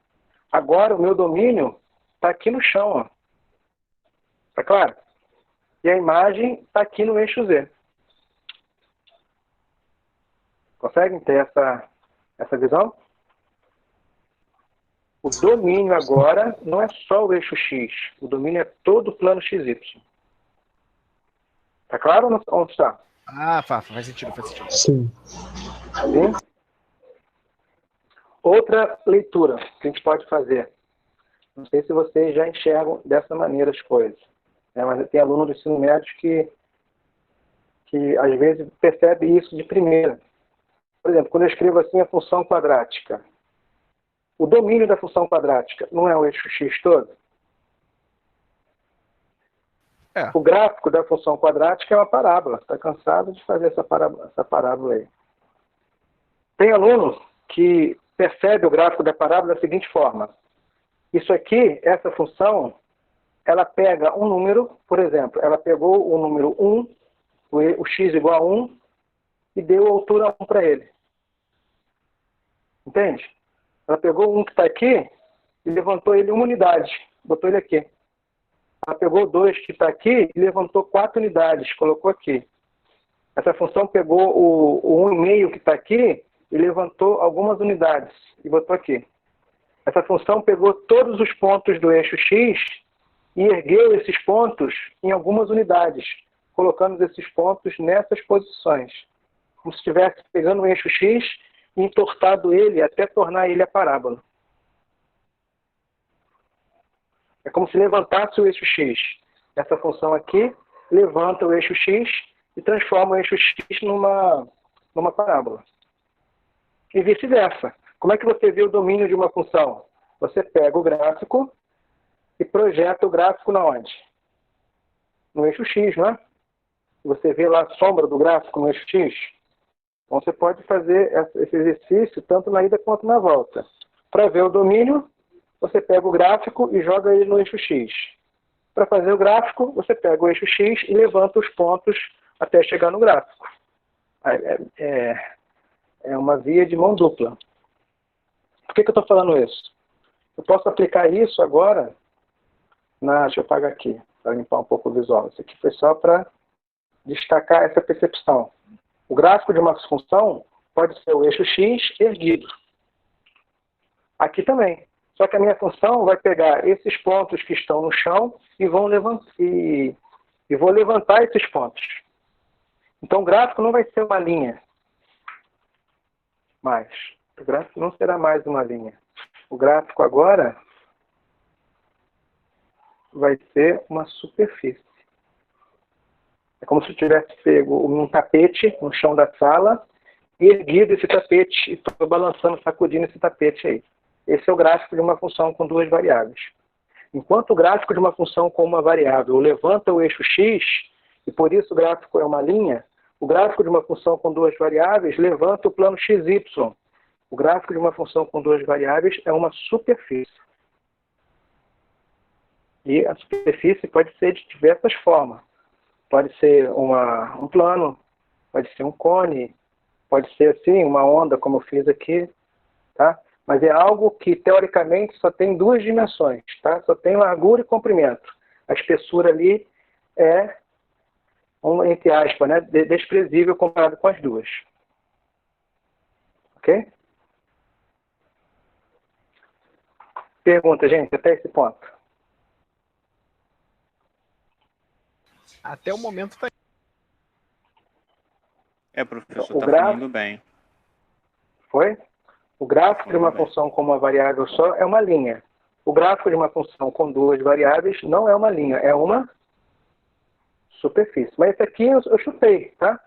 agora o meu domínio está aqui no chão. Está claro? E a imagem está aqui no eixo Z. Conseguem ter essa visão? O domínio agora não é só o eixo X. O domínio é todo o plano XY. Tá claro ou não está? Ah, faz sentido, faz sentido. Sim. Sim? Outra leitura que a gente pode fazer. Não sei se vocês já enxergam dessa maneira as coisas. Mas tem aluno do ensino médio que às vezes percebe isso de primeira. Por exemplo, quando eu escrevo assim a função quadrática, o domínio da função quadrática não é o eixo X todo? É. O gráfico da função quadrática é uma parábola. Está cansado de fazer essa parábola aí. Tem aluno que percebe o gráfico da parábola da seguinte forma. Isso aqui, essa função, ela pega um número, por exemplo, ela pegou o número 1, o x igual a 1, e deu altura 1 para ele. Entende? Ela pegou um que está aqui e levantou ele uma unidade. Botou ele aqui. Ela pegou o 2 que está aqui e levantou 4 unidades. Colocou aqui. Essa função pegou o 1,5 que está aqui e levantou algumas unidades. E botou aqui. Essa função pegou todos os pontos do eixo X e ergueu esses pontos em algumas unidades. Colocando esses pontos nessas posições. Como se estivesse pegando o eixo X e entortado ele até tornar ele a parábola. É como se levantasse o eixo X. Essa função aqui levanta o eixo X e transforma o eixo X numa parábola. E vice-versa. Como é que você vê o domínio de uma função? Você pega o gráfico e projeta o gráfico na onde? No eixo X, não é? Você vê lá a sombra do gráfico no eixo X. Então você pode fazer esse exercício tanto na ida quanto na volta. Para ver o domínio, você pega o gráfico e joga ele no eixo X. Para fazer o gráfico, você pega o eixo X e levanta os pontos até chegar no gráfico. É uma via de mão dupla. Por que eu estou falando isso? Eu posso aplicar isso agora deixa eu apagar aqui, para limpar um pouco o visual. Isso aqui foi só para destacar essa percepção. O gráfico de uma função pode ser o eixo X erguido. Aqui também. Só que a minha função vai pegar esses pontos que estão no chão e vou levantar esses pontos. Então o gráfico não vai ser uma linha. Mais. O gráfico não será mais uma linha. O gráfico agora vai ser uma superfície. É como se eu tivesse pego um tapete no chão da sala e erguido esse tapete e estou balançando, sacudindo esse tapete aí. Esse é o gráfico de uma função com duas variáveis. Enquanto o gráfico de uma função com uma variável levanta o eixo X, e por isso o gráfico é uma linha, o gráfico de uma função com duas variáveis levanta o plano XY. O gráfico de uma função com duas variáveis é uma superfície. E a superfície pode ser de diversas formas. Pode ser um plano, pode ser um cone, pode ser assim, uma onda, como eu fiz aqui, tá? Mas é algo que, teoricamente, só tem duas dimensões, tá? Só tem largura e comprimento. A espessura ali é, entre aspas, né, desprezível comparado com as duas. Ok? Pergunta, gente, até esse ponto. Até o momento tá. Professor, O tá gráfico fluindo bem. Foi? O gráfico de uma função com uma variável só é uma linha. O gráfico de uma função com duas variáveis não é uma linha, é uma superfície. Mas esse aqui eu chutei, tá?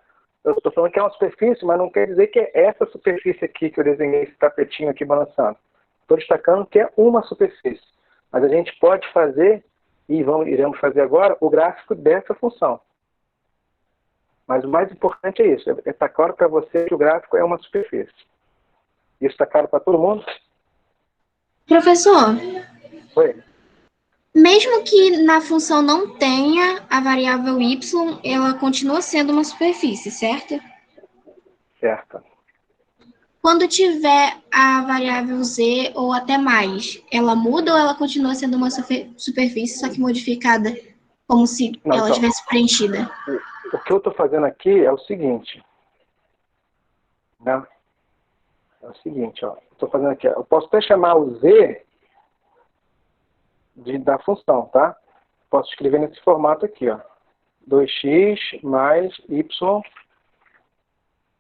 Eu estou falando que é uma superfície, mas não quer dizer que é essa superfície aqui que eu desenhei, esse tapetinho aqui balançando. Estou destacando que é uma superfície. Mas a gente pode fazer, e iremos fazer agora, o gráfico dessa função. Mas o mais importante é isso. Está claro para você que o gráfico é uma superfície. Isso está claro para todo mundo? Professor, Oi. mesmo que na função não tenha a variável y, ela continua sendo uma superfície, certo? Certo. Quando tiver a variável z ou até mais, ela muda ou ela continua sendo uma superfície, só que modificada, como se ela tivesse preenchida? O que eu estou fazendo aqui é o seguinte. Né? É o seguinte, ó. Estou fazendo aqui. Eu posso até chamar o z da função, tá? Posso escrever nesse formato aqui, ó. 2x mais y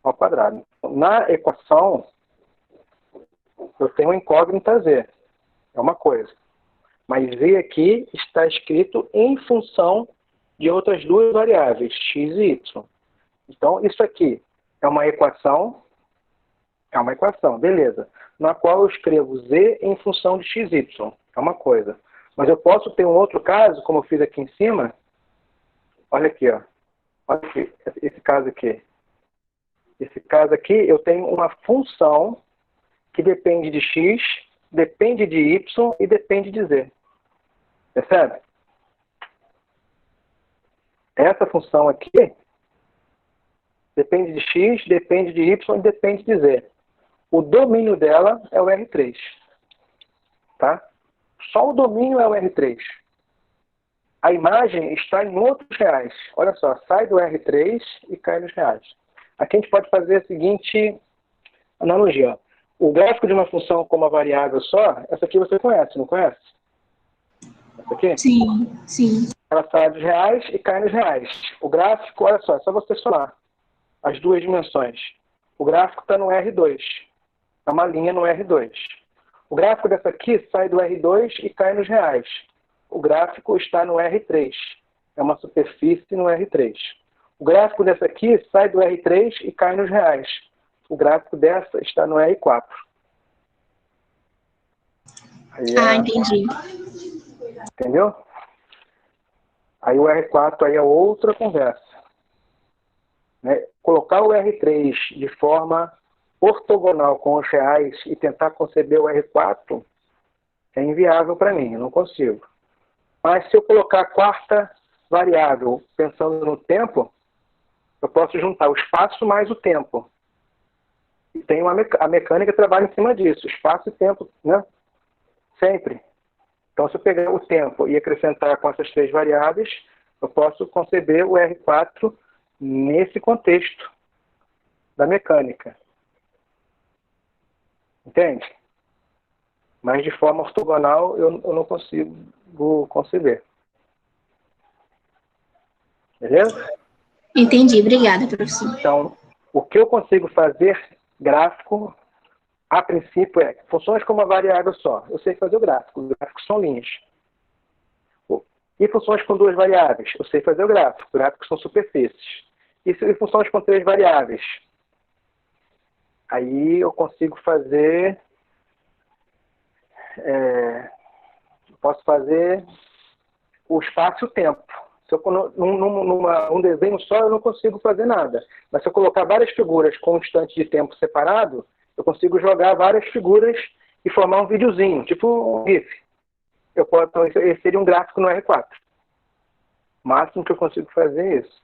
ao quadrado. Na equação, eu tenho uma incógnita z. É uma coisa. Mas z aqui está escrito em função de outras duas variáveis, x e y. Então, isso aqui é uma equação, beleza, na qual eu escrevo z em função de x, y. É uma coisa. Mas eu posso ter um outro caso, como eu fiz aqui em cima. Olha aqui, ó. Olha aqui, esse caso aqui. Esse caso aqui, eu tenho uma função que depende de x, depende de y e depende de z. Percebe? Essa função aqui depende de x, depende de y e depende de z. O domínio dela é o R3. Tá? Só o domínio é o R3. A imagem está em outros reais. Olha só, sai do R3 e cai nos reais. Aqui a gente pode fazer a seguinte analogia. O gráfico de uma função com uma variável só, essa aqui você conhece, não conhece? Essa aqui? Sim, sim. Ela sai dos reais e cai nos reais. O gráfico, olha só, é só você somar as duas dimensões. O gráfico está no R2. É uma linha no R2. O gráfico dessa aqui sai do R2 e cai nos reais. O gráfico está no R3. É uma superfície no R3. O gráfico dessa aqui sai do R3 e cai nos reais. O gráfico dessa está no R4. Entendi. Entendeu? Aí o R4 aí é outra conversa. Né? Colocar o R3 de forma ortogonal com os reais e tentar conceber o R4 é inviável para mim, eu não consigo. Mas se eu colocar a quarta variável pensando no tempo, eu posso juntar o espaço mais o tempo. E tem a mecânica trabalha em cima disso, espaço e tempo, né? Sempre. Então, se eu pegar o tempo e acrescentar com essas três variáveis, eu posso conceber o R4 nesse contexto da mecânica. Entende? Mas de forma ortogonal eu não consigo conceber. Beleza? Entendi, obrigada, professor. Então, o que eu consigo fazer gráfico, a princípio, é funções com uma variável só. Eu sei fazer o gráfico. Os gráficos são linhas. E funções com duas variáveis? Eu sei fazer o gráfico. Gráficos são superfícies. E funções com três variáveis? Aí eu consigo fazer... posso fazer o espaço e o tempo. Se eu num desenho só, eu não consigo fazer nada. Mas se eu colocar várias figuras com um instante de tempo separado, eu consigo jogar várias figuras e formar um videozinho, tipo um GIF. Então, esse seria um gráfico no R4. O máximo que eu consigo fazer é isso.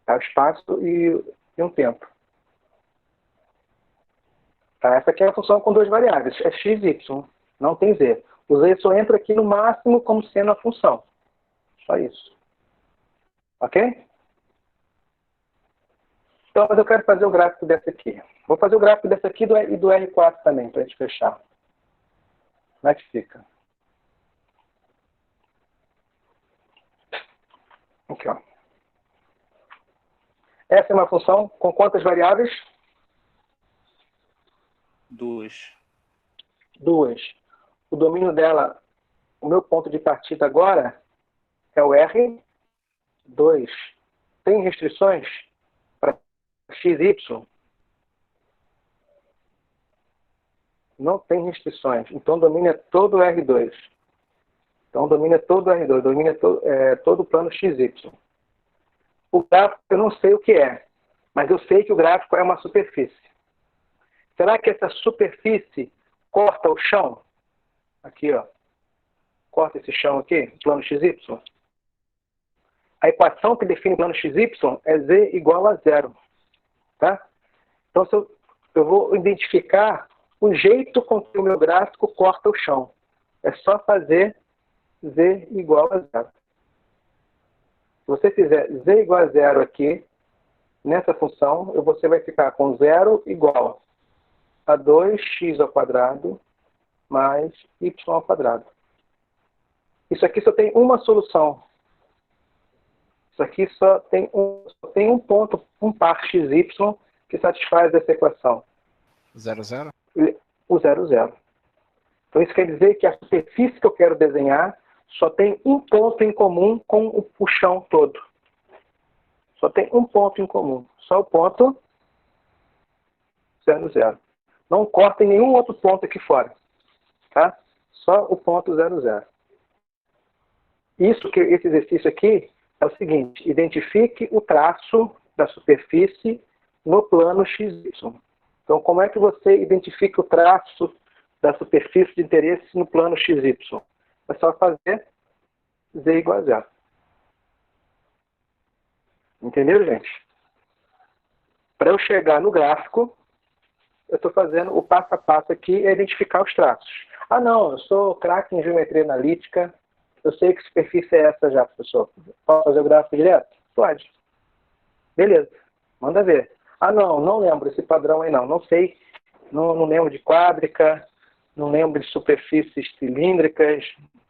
É o espaço e um tempo. Tá? Essa aqui é a função com duas variáveis. É x e y. Não tem z. O z só entra aqui no máximo como sendo a função. Só isso. Ok? Então, mas eu quero fazer o gráfico dessa aqui. Vou fazer o gráfico dessa aqui e do R4 também, para a gente fechar. Como é que fica? Aqui, ó. Essa é uma função com quantas variáveis? Duas. Duas. O domínio dela, o meu ponto de partida agora é o R2. Tem restrições para x, y? Não tem restrições. Então, o domínio é todo o R2. Então, o domínio é todo o R2. O domínio é todo o plano XY. O gráfico, eu não sei o que é. Mas eu sei que o gráfico é uma superfície. Será que essa superfície corta o chão? Aqui, ó. Corta esse chão aqui, plano XY. A equação que define o plano XY é z igual a zero. Tá? Então, eu vou identificar o jeito com que o meu gráfico corta o chão. É só fazer z igual a zero. Se você fizer z igual a zero aqui, nessa função, você vai ficar com zero igual a 2x ao quadrado mais y ao quadrado. Isso aqui só tem uma solução. Isso aqui só tem um ponto, um par xy que satisfaz essa equação. 0, 0? O 0, 0. Então isso quer dizer que a superfície que eu quero desenhar só tem um ponto em comum com o chão todo. Só tem um ponto em comum. Só o ponto 0, 0. Não corta em nenhum outro ponto aqui fora. Tá? Só o ponto 0, 0. Esse exercício aqui é o seguinte: identifique o traço da superfície no plano XY. Então, como é que você identifica o traço da superfície de interesse no plano XY? É só fazer z igual a zero. Entenderam, gente? Para eu chegar no gráfico, eu estou fazendo o passo a passo aqui, é identificar os traços. Ah, não, eu sou craque em geometria analítica, eu sei que superfície é essa já, professor. Posso fazer o gráfico direto? Pode. Beleza, manda ver. Ah, não lembro esse padrão aí não. Não sei, não lembro de quádrica, não lembro de superfícies cilíndricas.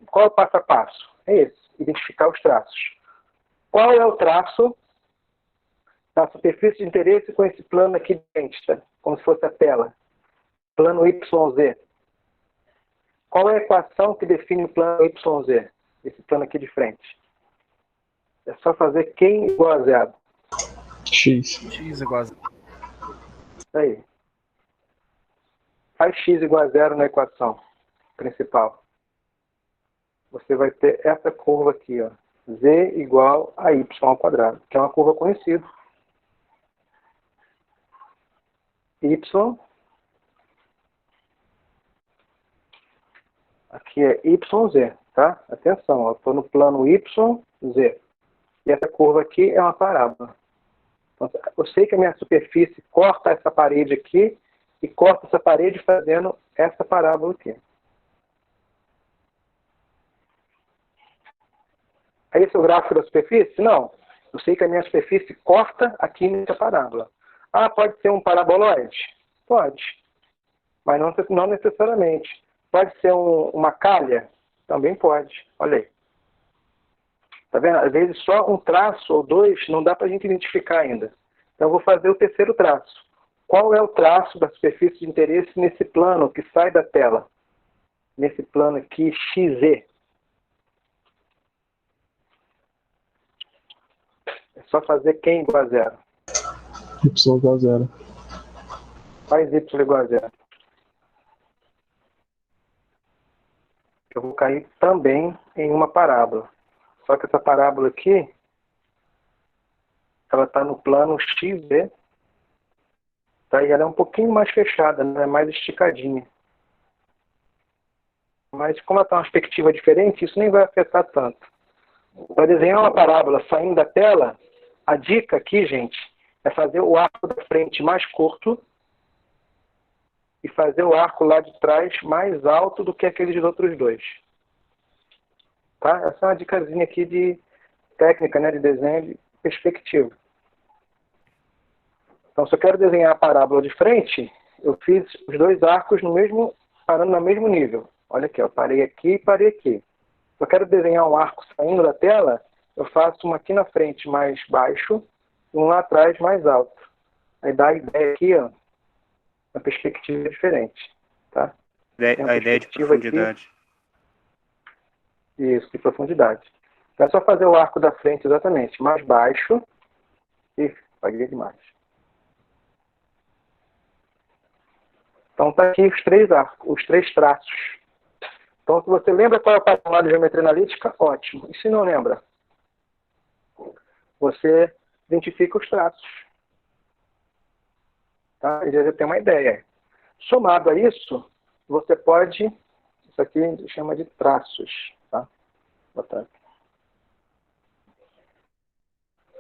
Qual é o passo a passo? É esse, identificar os traços. Qual é o traço da superfície de interesse com esse plano aqui de frente, tá? Como se fosse a tela? Plano YZ. Qual é a equação que define o plano YZ? Esse plano aqui de frente. É só fazer Q igual a zero. X. X igual a 0. Isso aí. Faz x igual a zero na equação principal. você vai ter essa curva aqui, ó, z igual a y ao quadrado, que é uma curva conhecida. Y, aqui é YZ, tá? Atenção, eu estou no plano YZ. E essa curva aqui é uma parábola. Então, eu sei que a minha superfície corta essa parede aqui e corta essa parede fazendo essa parábola aqui. Aí esse é o gráfico da superfície? Não. Eu sei que a minha superfície corta aqui nessa parábola. Ah, pode ser um paraboloide? Pode. Mas não necessariamente. Pode ser uma calha? Também pode. Olha aí. Tá vendo? Às vezes só um traço ou dois não dá para a gente identificar ainda. Então eu vou fazer o terceiro traço. Qual é o traço da superfície de interesse nesse plano que sai da tela? Nesse plano aqui, XZ. É só fazer quem igual a zero? Y igual a zero. Faz Y igual a zero. Eu vou cair também em uma parábola. Só que essa parábola aqui, ela está no plano XZ, tá? E ela é um pouquinho mais fechada, né? Mais esticadinha. Mas como ela está uma perspectiva diferente, isso nem vai afetar tanto. Para desenhar uma parábola saindo da tela, a dica aqui, gente, é fazer o arco da frente mais curto e fazer o arco lá de trás mais alto do que aqueles outros dois. Tá? Essa é uma dicasinha aqui de técnica, né, de desenho de perspectiva. Então, se eu quero desenhar a parábola de frente, eu fiz os dois arcos parando no mesmo nível. Olha aqui, eu parei aqui e parei aqui. Se eu quero desenhar um arco saindo da tela, eu faço um aqui na frente mais baixo e um lá atrás mais alto. Aí dá a ideia aqui, ó, uma perspectiva diferente. Tá? A ideia de profundidade. Aqui. Isso, de profundidade. Então é só fazer o arco da frente exatamente, mais baixo. Ih, paguei demais. Então tá aqui os três arcos, os três traços. Então se você lembra qual é o patamar de geometria analítica, ótimo. E se não lembra? Você identifica os traços. Tá? E já tem uma ideia. Somado a isso, você pode... Isso aqui a gente chama de traços. Tá? Vou botar aqui.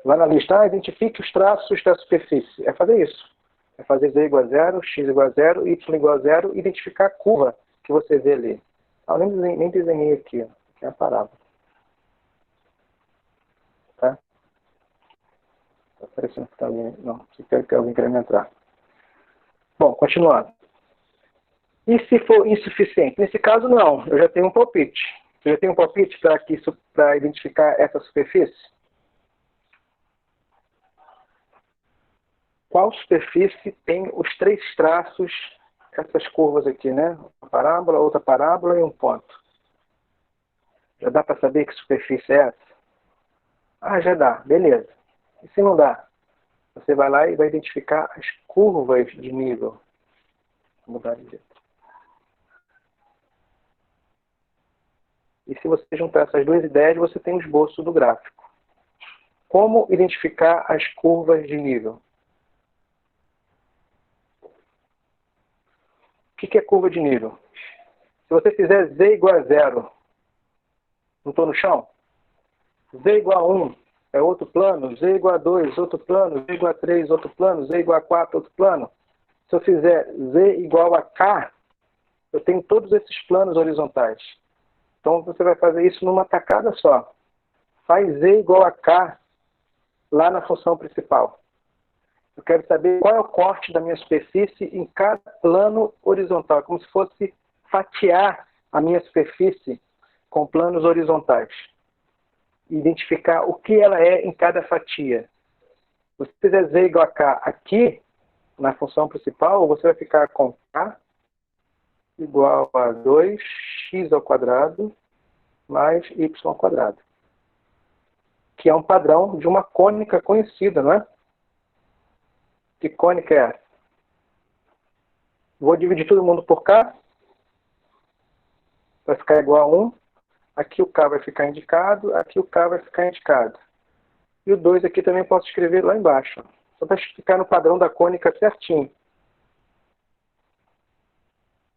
Vai na lista, identifique os traços da superfície. É fazer isso. É fazer z igual a zero, x igual a zero, y igual a zero, e identificar a curva que você vê ali. Ah, eu nem desenhei aqui. Aqui é a parábola. Tá? Tá parecendo que tá alguém... Não, se quer que alguém queira entrar. Bom, continuando. E se for insuficiente? Nesse caso, não. Eu já tenho um palpite. Eu já tenho um palpite para identificar essa superfície? Qual superfície tem os três traços, essas curvas aqui, né? Uma parábola, outra parábola e um ponto. Já dá para saber que superfície é essa? Ah, já dá. Beleza. E se não dá? Você vai lá e vai identificar as curvas de nível. Vou mudar de jeito. E se você juntar essas duas ideias, você tem o esboço do gráfico. Como identificar as curvas de nível? O que é curva de nível? Se você fizer z igual a zero, não estou no chão? Z igual a 1 é outro plano, z igual a 2, outro plano, z igual a 3, outro plano, z igual a 4, outro plano. Se eu fizer z igual a k, eu tenho todos esses planos horizontais. Então você vai fazer isso numa tacada só. Faz z igual a k lá na função principal. Eu quero saber qual é o corte da minha superfície em cada plano horizontal. Como se fosse fatiar a minha superfície com planos horizontais. Identificar o que ela é em cada fatia. Se você fizer z igual a k aqui, na função principal, você vai ficar com k igual a 2x ao quadrado mais y ao quadrado. Que é um padrão de uma cônica conhecida, não é? Que cônica é essa? Vou dividir todo mundo por k. Vai ficar igual a 1. Aqui o K vai ficar indicado, aqui o K vai ficar indicado. E o 2 aqui também posso escrever lá embaixo. Só para ficar no padrão da cônica certinho.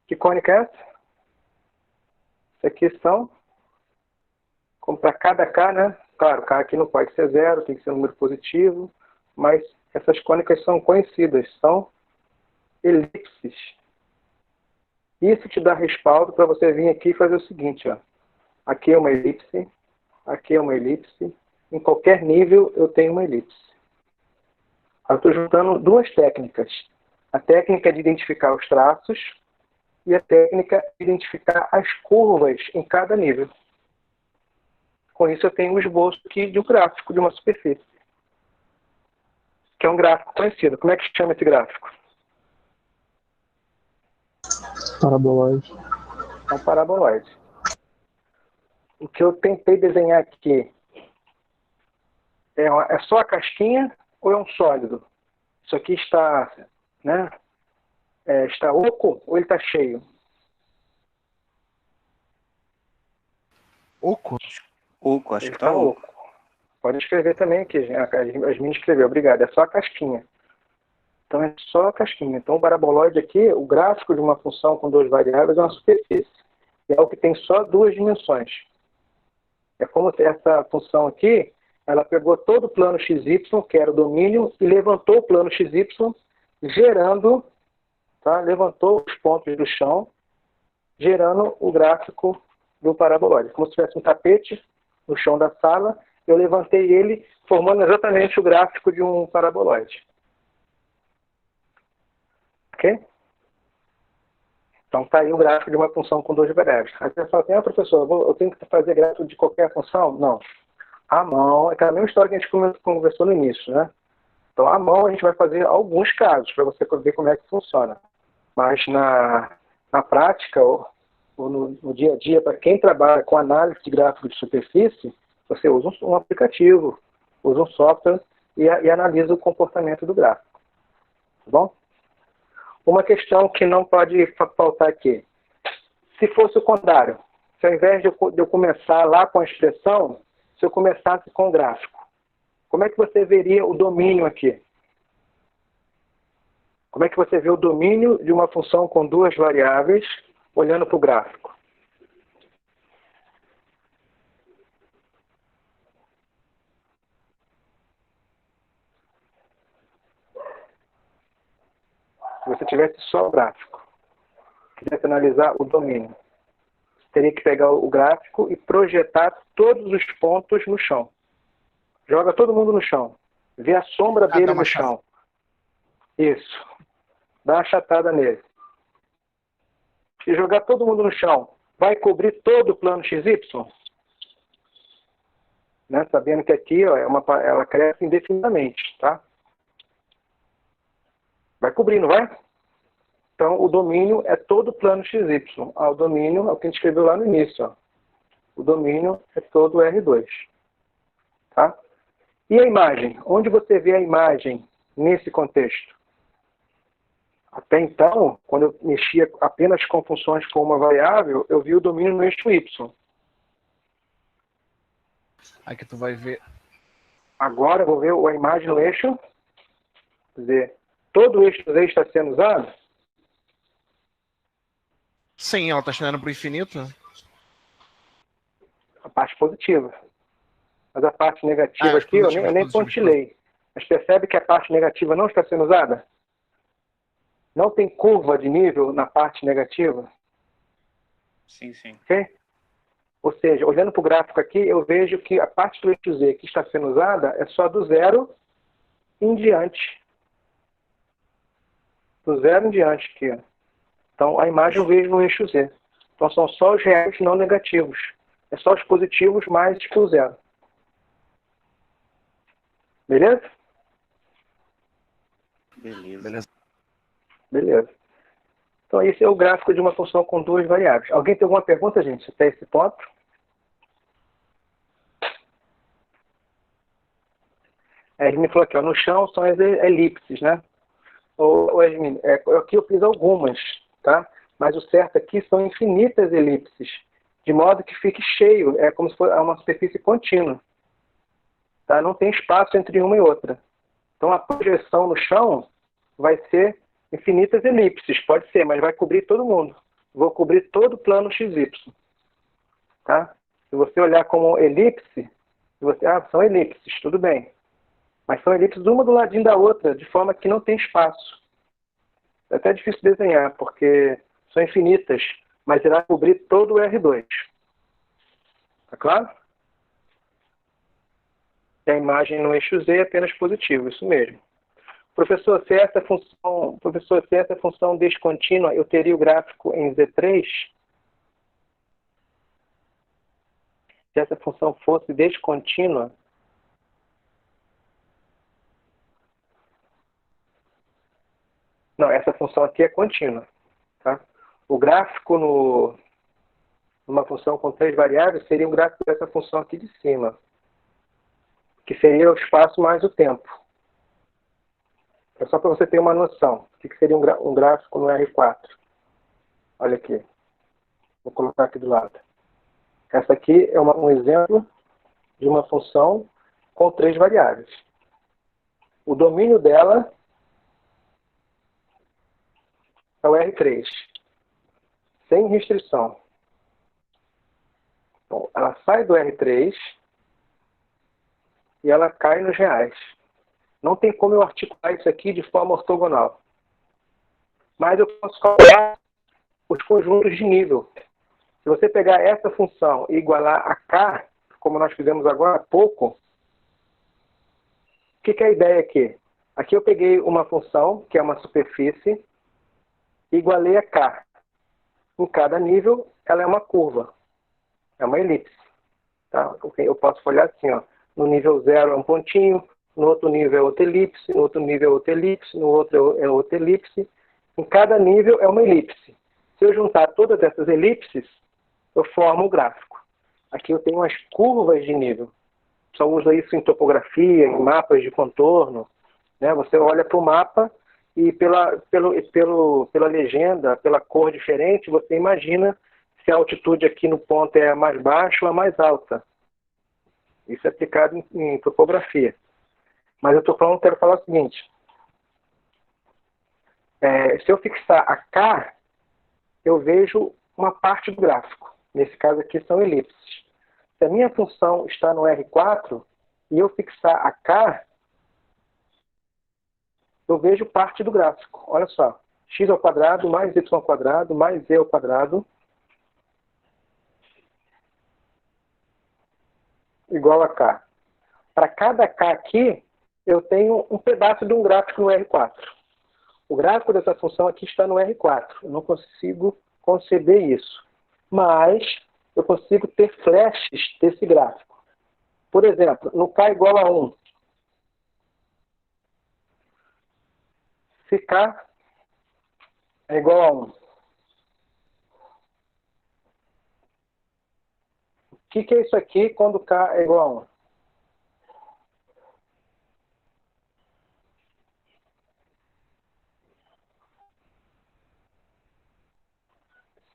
Que cônica é essa? Isso aqui são, como para cada K, né? Claro, K aqui não pode ser 0, tem que ser um número positivo, mas essas cônicas são conhecidas, são elipses. Isso te dá respaldo para você vir aqui e fazer o seguinte, ó. Aqui é uma elipse, aqui é uma elipse, em qualquer nível eu tenho uma elipse. Eu estou juntando duas técnicas. A técnica de identificar os traços e a técnica de identificar as curvas em cada nível. Com isso eu tenho um esboço aqui de um gráfico de uma superfície. Que é um gráfico conhecido. Como é que se chama esse gráfico? Paraboloide. É um paraboloide. O que eu tentei desenhar aqui é só a casquinha ou é um sólido? Isso aqui está, né, está oco ou ele está cheio? Oco? Oco, acho Ele que tá oco. Pode escrever também aqui, as minhas escreveu, obrigado. É só a casquinha. Então é só a casquinha. Então o paraboloide aqui, o gráfico de uma função com duas variáveis é uma superfície. É o que tem só duas dimensões. É como se essa função aqui, ela pegou todo o plano XY, que era o domínio, e levantou o plano XY, gerando, tá? Levantou os pontos do chão, gerando o gráfico do paraboloide. Como se tivesse um tapete no chão da sala, eu levantei ele, formando exatamente o gráfico de um paraboloide. Ok? Então, está aí o gráfico de uma função com duas variáveis. Aí você fala assim, professor, eu tenho que fazer gráfico de qualquer função? Não. À mão, é aquela mesma história que a gente conversou no início, né? Então, à mão, a gente vai fazer alguns casos, para você ver como é que funciona. Mas, na prática, ou no dia a dia, para quem trabalha com análise de gráfico de superfície, você usa um aplicativo, usa um software e analisa o comportamento do gráfico. Tá bom? Uma questão que não pode faltar aqui. Se fosse o contrário, se ao invés de eu começar lá com a expressão, se eu começasse com o gráfico, como é que você veria o domínio aqui? Como é que você vê o domínio de uma função com duas variáveis olhando para o gráfico? Se você tivesse só o gráfico, quisesse analisar o domínio, teria que pegar o gráfico e projetar todos os pontos no chão. Joga todo mundo no chão. Vê a sombra dele no chão. Isso. Dá uma achatada nele. E jogar todo mundo no chão. Vai cobrir todo o plano XY? Né? Sabendo que aqui ó, ela cresce indefinidamente. Tá? Vai cobrir, não vai? Então, o domínio é todo o plano XY. O domínio é o que a gente escreveu lá no início. Ó. O domínio é todo o R2. Tá? E a imagem? Onde você vê a imagem nesse contexto? Até então, quando eu mexia apenas com funções com uma variável, eu vi o domínio no eixo Y. Aqui tu vai ver. Agora eu vou ver a imagem no eixo Z. Todo o eixo Z está sendo usado? Sim, ela está estendendo para o infinito. A parte positiva. Mas a parte negativa aqui eu nem pontilhei. Mas percebe que a parte negativa não está sendo usada? Não tem curva de nível na parte negativa? Sim, sim. Ok? Ou seja, olhando para o gráfico aqui, eu vejo que a parte do eixo Z que está sendo usada é só do zero em diante. Do zero em diante aqui. Então, a imagem eu vejo no eixo Z. Então, são só os reais não negativos. É só os positivos mais o zero. Beleza? Beleza. Beleza. Então, esse é o gráfico de uma função com duas variáveis. Alguém tem alguma pergunta, gente, até esse ponto? A Edmine falou aqui, ó, no chão são as elipses, né? Edmine, aqui eu fiz algumas, tá? Mas o certo aqui são infinitas elipses. de modo que fique cheio, é como se fosse uma superfície contínua. Tá? Não tem espaço entre uma e outra. Então a projeção no chão vai ser infinitas elipses, pode ser, mas vai cobrir todo mundo. Vou cobrir todo o plano XY. Tá? Se você olhar como elipse, são elipses, tudo bem. Mas são elipses uma do ladinho da outra, de forma que não tem espaço. É até difícil desenhar, porque são infinitas, mas irá cobrir todo o R2. Tá claro? E a imagem no eixo Z é apenas positiva, isso mesmo. Professor, se essa função descontínua, eu teria o gráfico em Z3? Se essa função fosse descontínua, não, essa função aqui é contínua. Tá? O gráfico numa função com 3 variáveis seria um gráfico dessa função aqui de cima, que seria o espaço mais o tempo. É só para você ter uma noção. O que seria um gráfico no R4? Olha aqui. Vou colocar aqui do lado. Essa aqui é um exemplo de uma função com 3 variáveis. O domínio dela é o R3, sem restrição. Então, ela sai do R3 e ela cai nos reais. Não tem como eu articular isso aqui de forma ortogonal. Mas eu posso calcular os conjuntos de nível. Se você pegar essa função e igualar a K, como nós fizemos agora há pouco, o que é a ideia aqui? Aqui eu peguei uma função, que é uma superfície, e igualei a K. Em cada nível, ela é uma curva. É uma elipse. Tá? Eu posso olhar assim, ó. No nível 0 é um pontinho, no outro nível é outra elipse, no outro nível é outra elipse, no outro é outra elipse. Em cada nível é uma elipse. Se eu juntar todas essas elipses, eu formo o gráfico. Aqui eu tenho as curvas de nível. Só usa isso em topografia, em mapas de contorno. Né? Você olha para o mapa e pela legenda, pela cor diferente, você imagina se a altitude aqui no ponto é mais baixa ou a mais alta. Isso é aplicado em topografia. Mas eu quero falar o seguinte. Se eu fixar a K, eu vejo uma parte do gráfico. Nesse caso aqui são elipses. Se a minha função está no R4 e eu fixar a K, eu vejo parte do gráfico. Olha só. X ao quadrado mais Y ao quadrado mais Z ao quadrado igual a K. Para cada K aqui, eu tenho um pedaço de um gráfico no R4. O gráfico dessa função aqui está no R4. Eu não consigo conceber isso. Mas eu consigo ter flashes desse gráfico. Por exemplo, no K igual a 1. Se K é igual a 1. O que é isso aqui quando K é igual a 1?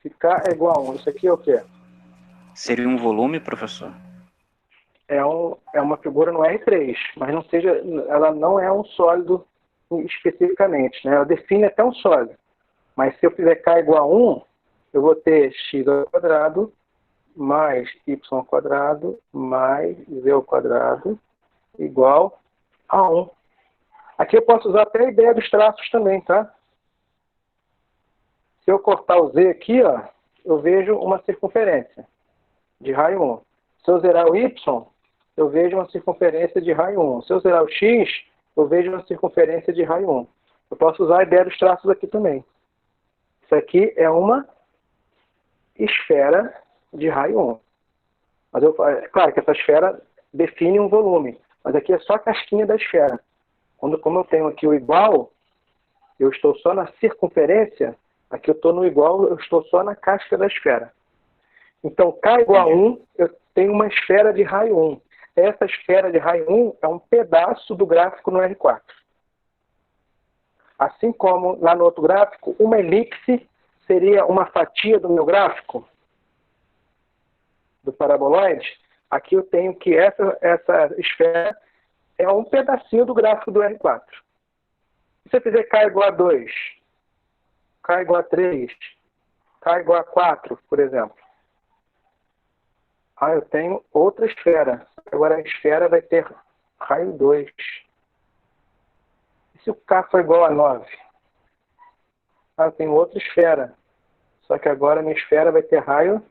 Se K é igual a 1, isso aqui é o quê? Seria um volume, professor? É uma figura no R3, mas ela não é um sólido especificamente. Né? Ela define até um sólido. Mas se eu fizer K igual a 1, eu vou ter x ao quadrado mais y ao quadrado mais z ao quadrado igual a 1. Aqui eu posso usar até a ideia dos traços também, tá? Se eu cortar o z aqui, ó, eu vejo uma circunferência de raio 1. Se eu zerar o y, eu vejo uma circunferência de raio 1. Se eu zerar o x, eu vejo uma circunferência de raio 1. Eu posso usar a ideia dos traços aqui também. Isso aqui é uma esfera de raio 1. Mas claro que essa esfera define um volume, mas aqui é só a casquinha da esfera. Como eu tenho aqui o igual, eu estou só na circunferência, aqui eu estou no igual, eu estou só na casca da esfera. Então, K igual a 1, eu tenho uma esfera de raio 1. Essa esfera de raio 1 é um pedaço do gráfico no R4. Assim como lá no outro gráfico, uma elipse seria uma fatia do meu gráfico. do paraboloide, aqui eu tenho que essa esfera é um pedacinho do gráfico do R4. Se eu fizer K igual a 2, K igual a 3, K igual a 4, por exemplo, eu tenho outra esfera. Agora a esfera vai ter raio 2. E se o K for igual a 9? Eu tenho outra esfera. Só que agora a minha esfera vai ter raio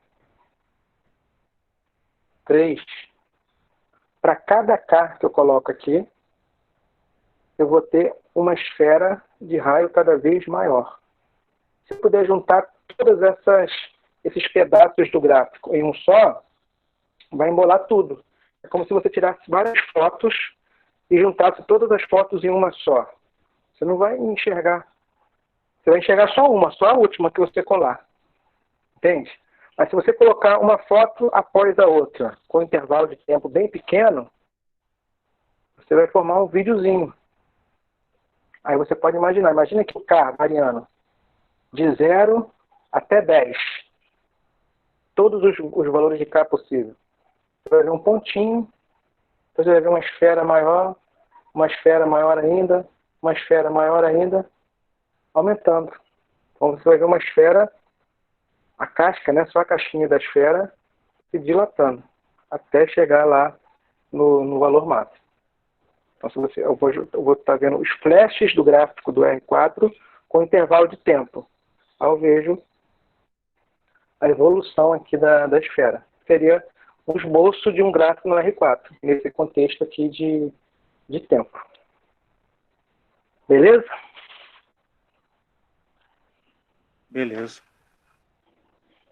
3. Para cada K que eu coloco aqui, eu vou ter uma esfera de raio cada vez maior. Se eu puder juntar todos esses pedaços do gráfico em um só, vai embolar tudo. É como se você tirasse várias fotos e juntasse todas as fotos em uma só. Você não vai enxergar. Você vai enxergar só uma, só a última que você colar. Entende? Mas se você colocar uma foto após a outra, com um intervalo de tempo bem pequeno, você vai formar um videozinho. Aí você pode imaginar. Imagina que o K variando de 0 até 10. Todos os valores de K possível. Você vai ver um pontinho, depois você vai ver uma esfera maior ainda, uma esfera maior ainda, aumentando. Então você vai ver uma esfera, a casca, né, só a casquinha da esfera, se dilatando, até chegar lá no valor máximo. Então eu vou estar vendo os flashes do gráfico do R4 com intervalo de tempo. Aí eu vejo a evolução aqui da esfera. Seria o esboço de um gráfico no R4, nesse contexto aqui de tempo. Beleza? Beleza.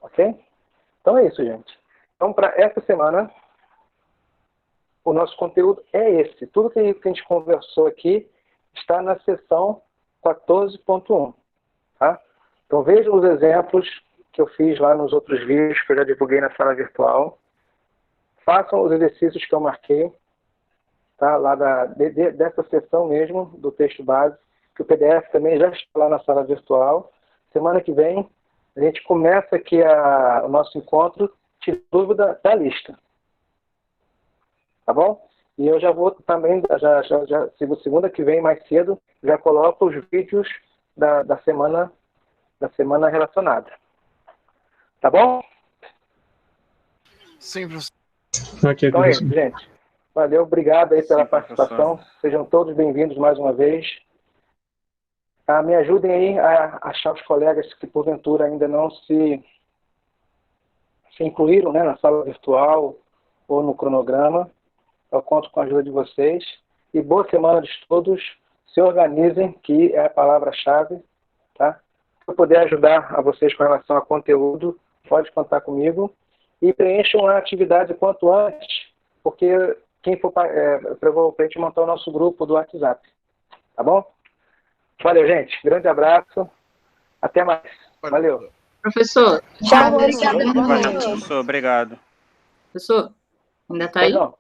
Ok? Então é isso, gente. Então, para essa semana, o nosso conteúdo é esse. Tudo que a gente conversou aqui está na seção 14.1. Tá? Então vejam os exemplos que eu fiz lá nos outros vídeos que eu já divulguei na sala virtual. Façam os exercícios que eu marquei, tá? Lá dessa sessão mesmo, do texto base, que o PDF também já está lá na sala virtual. Semana que vem, a gente começa aqui o nosso encontro de dúvida da lista. Tá bom? E eu já vou também, segunda que vem, mais cedo, já coloco os vídeos da semana relacionada. Tá bom? Sim, professor. Ok, Então é isso, professor. gente. Valeu, obrigado aí pela Sim, participação. Sejam todos bem-vindos mais uma vez. Me ajudem aí a achar os colegas que porventura ainda não se incluíram, né, na sala virtual ou no cronograma. Eu conto com a ajuda de vocês. E boa semana de todos. Se organizem, que é a palavra-chave. Tá? Se eu puder ajudar a vocês com relação a conteúdo, pode contar comigo. E preencham a atividade quanto antes, porque quem for para a gente montar o nosso grupo do WhatsApp. Tá bom? Valeu, gente. Grande abraço. Até mais. Valeu. Professor, Tchau, Obrigada, professor. boa Valeu, noite. professor. Obrigado. professor, ainda tá Pois aí? não.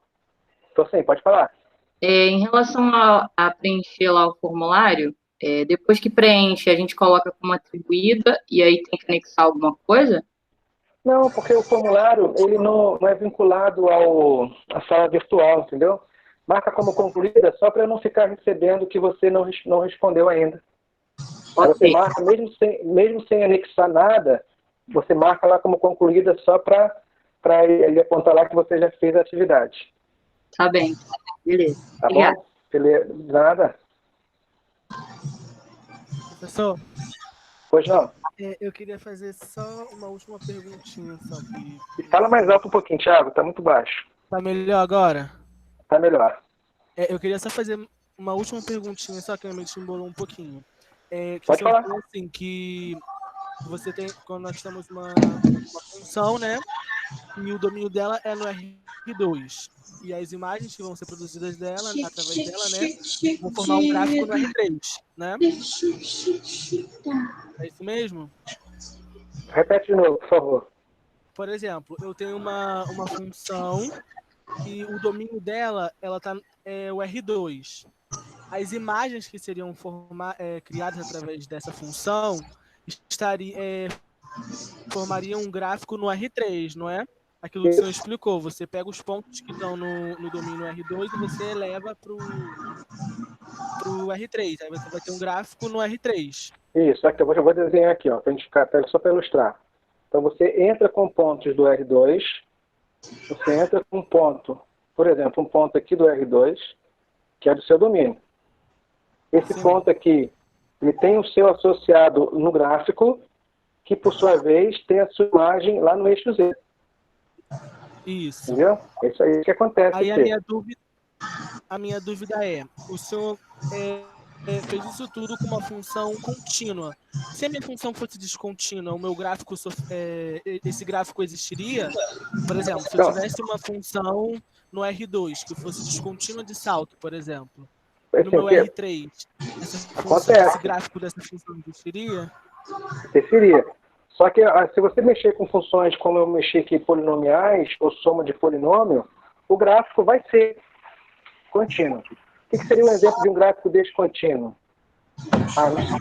Tô sim, pode falar. Em relação a preencher lá o formulário, depois que preenche, a gente coloca como atribuída e aí tem que anexar alguma coisa? Não, porque o formulário ele não é vinculado à sala virtual, entendeu? Marca como concluída só para não ficar recebendo que você não respondeu ainda. Aí você Ok, marca, mesmo sem anexar nada, você marca lá como concluída só para ele apontar lá que você já fez a atividade. tá bem. Beleza. Tá Obrigada. bom? Beleza. Nada? Professor, Pois não. eu queria fazer só uma última perguntinha, só que... E fala mais alto um pouquinho, Thiago. Tá muito baixo. Tá melhor agora? Tá melhor. Eu queria só fazer uma última perguntinha, só que a mente embolou um pouquinho. Que Pode você falar. falou assim, que você tem, quando nós temos uma função, né? E o domínio dela é no R2. E as imagens que vão ser produzidas dela, através dela, né? Vão formar um gráfico no R3, né? É isso mesmo? Repete de novo, por favor. Por exemplo, eu tenho uma função e o domínio dela, ela tá o R2. As imagens que seriam criadas através dessa função formariam um gráfico no R3, não é? aquilo que o senhor explicou. Você pega os pontos que estão no domínio R2 e você eleva pro R3. Aí você vai ter um gráfico no R3. Isso, aqui eu vou desenhar aqui, ó, pra gente ficar, só para ilustrar. Então você entra com pontos do R2, você entra com um ponto, por exemplo, um ponto aqui do R2, que é do seu domínio. Esse ponto aqui, ele tem o seu associado no gráfico, que por sua vez tem a sua imagem lá no eixo Z. Isso. Entendeu? É isso aí que acontece. Aí a minha dúvida é, o senhor fez isso tudo com uma função contínua. Se a minha função fosse descontínua, o meu gráfico, esse gráfico existiria? Por exemplo, se eu tivesse uma função no R2 que fosse descontínua de salto, por exemplo, no meu R3, esse gráfico dessa função existiria? Existiria. Só que se você mexer com funções como eu mexi aqui, polinomiais ou soma de polinômio, o gráfico vai ser contínuo. O que seria um exemplo de um gráfico descontínuo?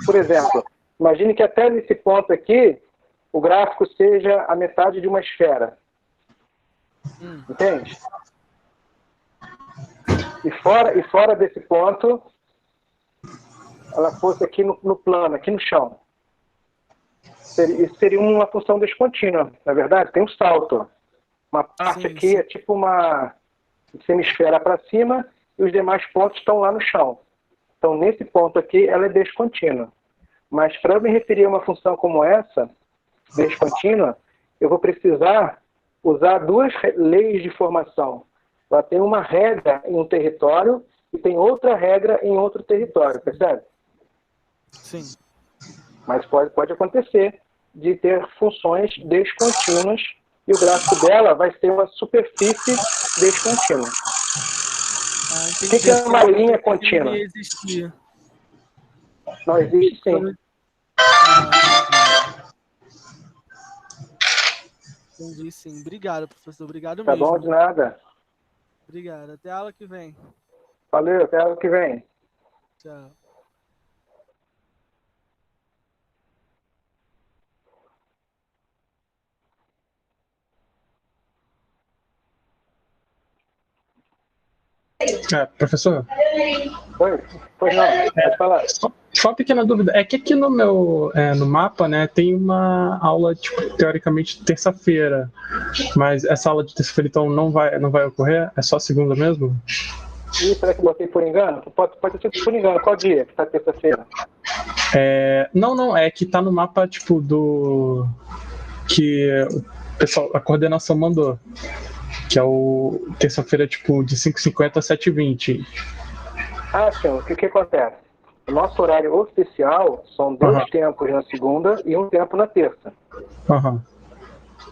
Por exemplo, imagine que até nesse ponto aqui, o gráfico seja a metade de uma esfera. Entende? E fora desse ponto, ela fosse aqui no plano, aqui no chão. Isso seria uma função descontínua, na verdade, tem um salto. Uma parte aqui é tipo uma semisfera para cima e os demais pontos estão lá no chão. Então, nesse ponto aqui, ela é descontínua. Mas para eu me referir a uma função como essa, descontínua, eu vou precisar usar duas leis de formação. Ela tem uma regra em um território e tem outra regra em outro território, percebe? Sim. Mas pode acontecer de ter funções descontínuas e o gráfico dela vai ser uma superfície descontínua. O que é uma linha contínua? Não existe, sim. Entendi, sim. Obrigado, professor. Obrigado Tá mesmo. bom, de nada. Obrigado. Até a aula que vem. Valeu, até a aula que vem. Tchau. Professor? Pois não, pode falar. Só uma pequena dúvida. É que aqui no meu no mapa, né, tem uma aula, tipo, teoricamente, terça-feira. Mas essa aula de terça-feira, então, não vai ocorrer? É só segunda mesmo? Ih, será que eu botei por engano? Pode ser por engano. Qual dia que tá terça-feira? Não. É que tá no mapa, tipo, que o pessoal, a coordenação mandou. Que é o terça-feira, tipo, de 5h50 a 7h20. Sim. O que acontece? O nosso horário oficial são 2 tempos na segunda e 1 tempo na terça.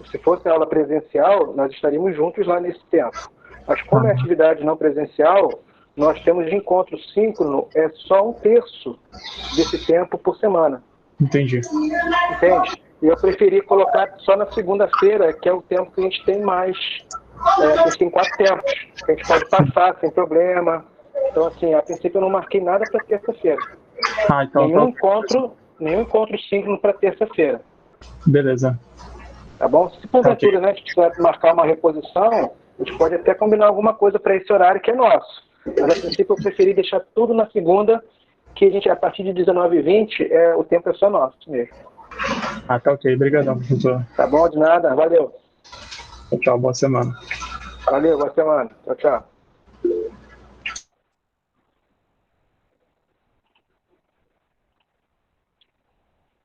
Se fosse aula presencial, nós estaríamos juntos lá nesse tempo. Mas como é atividade não presencial, nós temos de encontro síncrono, é só 1/3 desse tempo por semana. Entendi. Entende? E eu preferi colocar só na segunda-feira, que é o tempo que a gente tem mais. A gente tem 4 tempos, que a gente pode passar sem problema. Então, assim, a princípio eu não marquei nada para terça-feira. Então nenhum encontro síncrono para terça-feira. Beleza. Tá bom? Se porventura, né, a gente precisar marcar uma reposição, a gente pode até combinar alguma coisa para esse horário que é nosso. Mas, a princípio, eu preferi deixar tudo na segunda, que a gente, a partir de 19h20, o tempo é só nosso mesmo. Tá ok. Obrigadão, professor. Tá bom, de nada. Valeu. Tchau, boa semana. Valeu, boa semana. Tchau, tchau.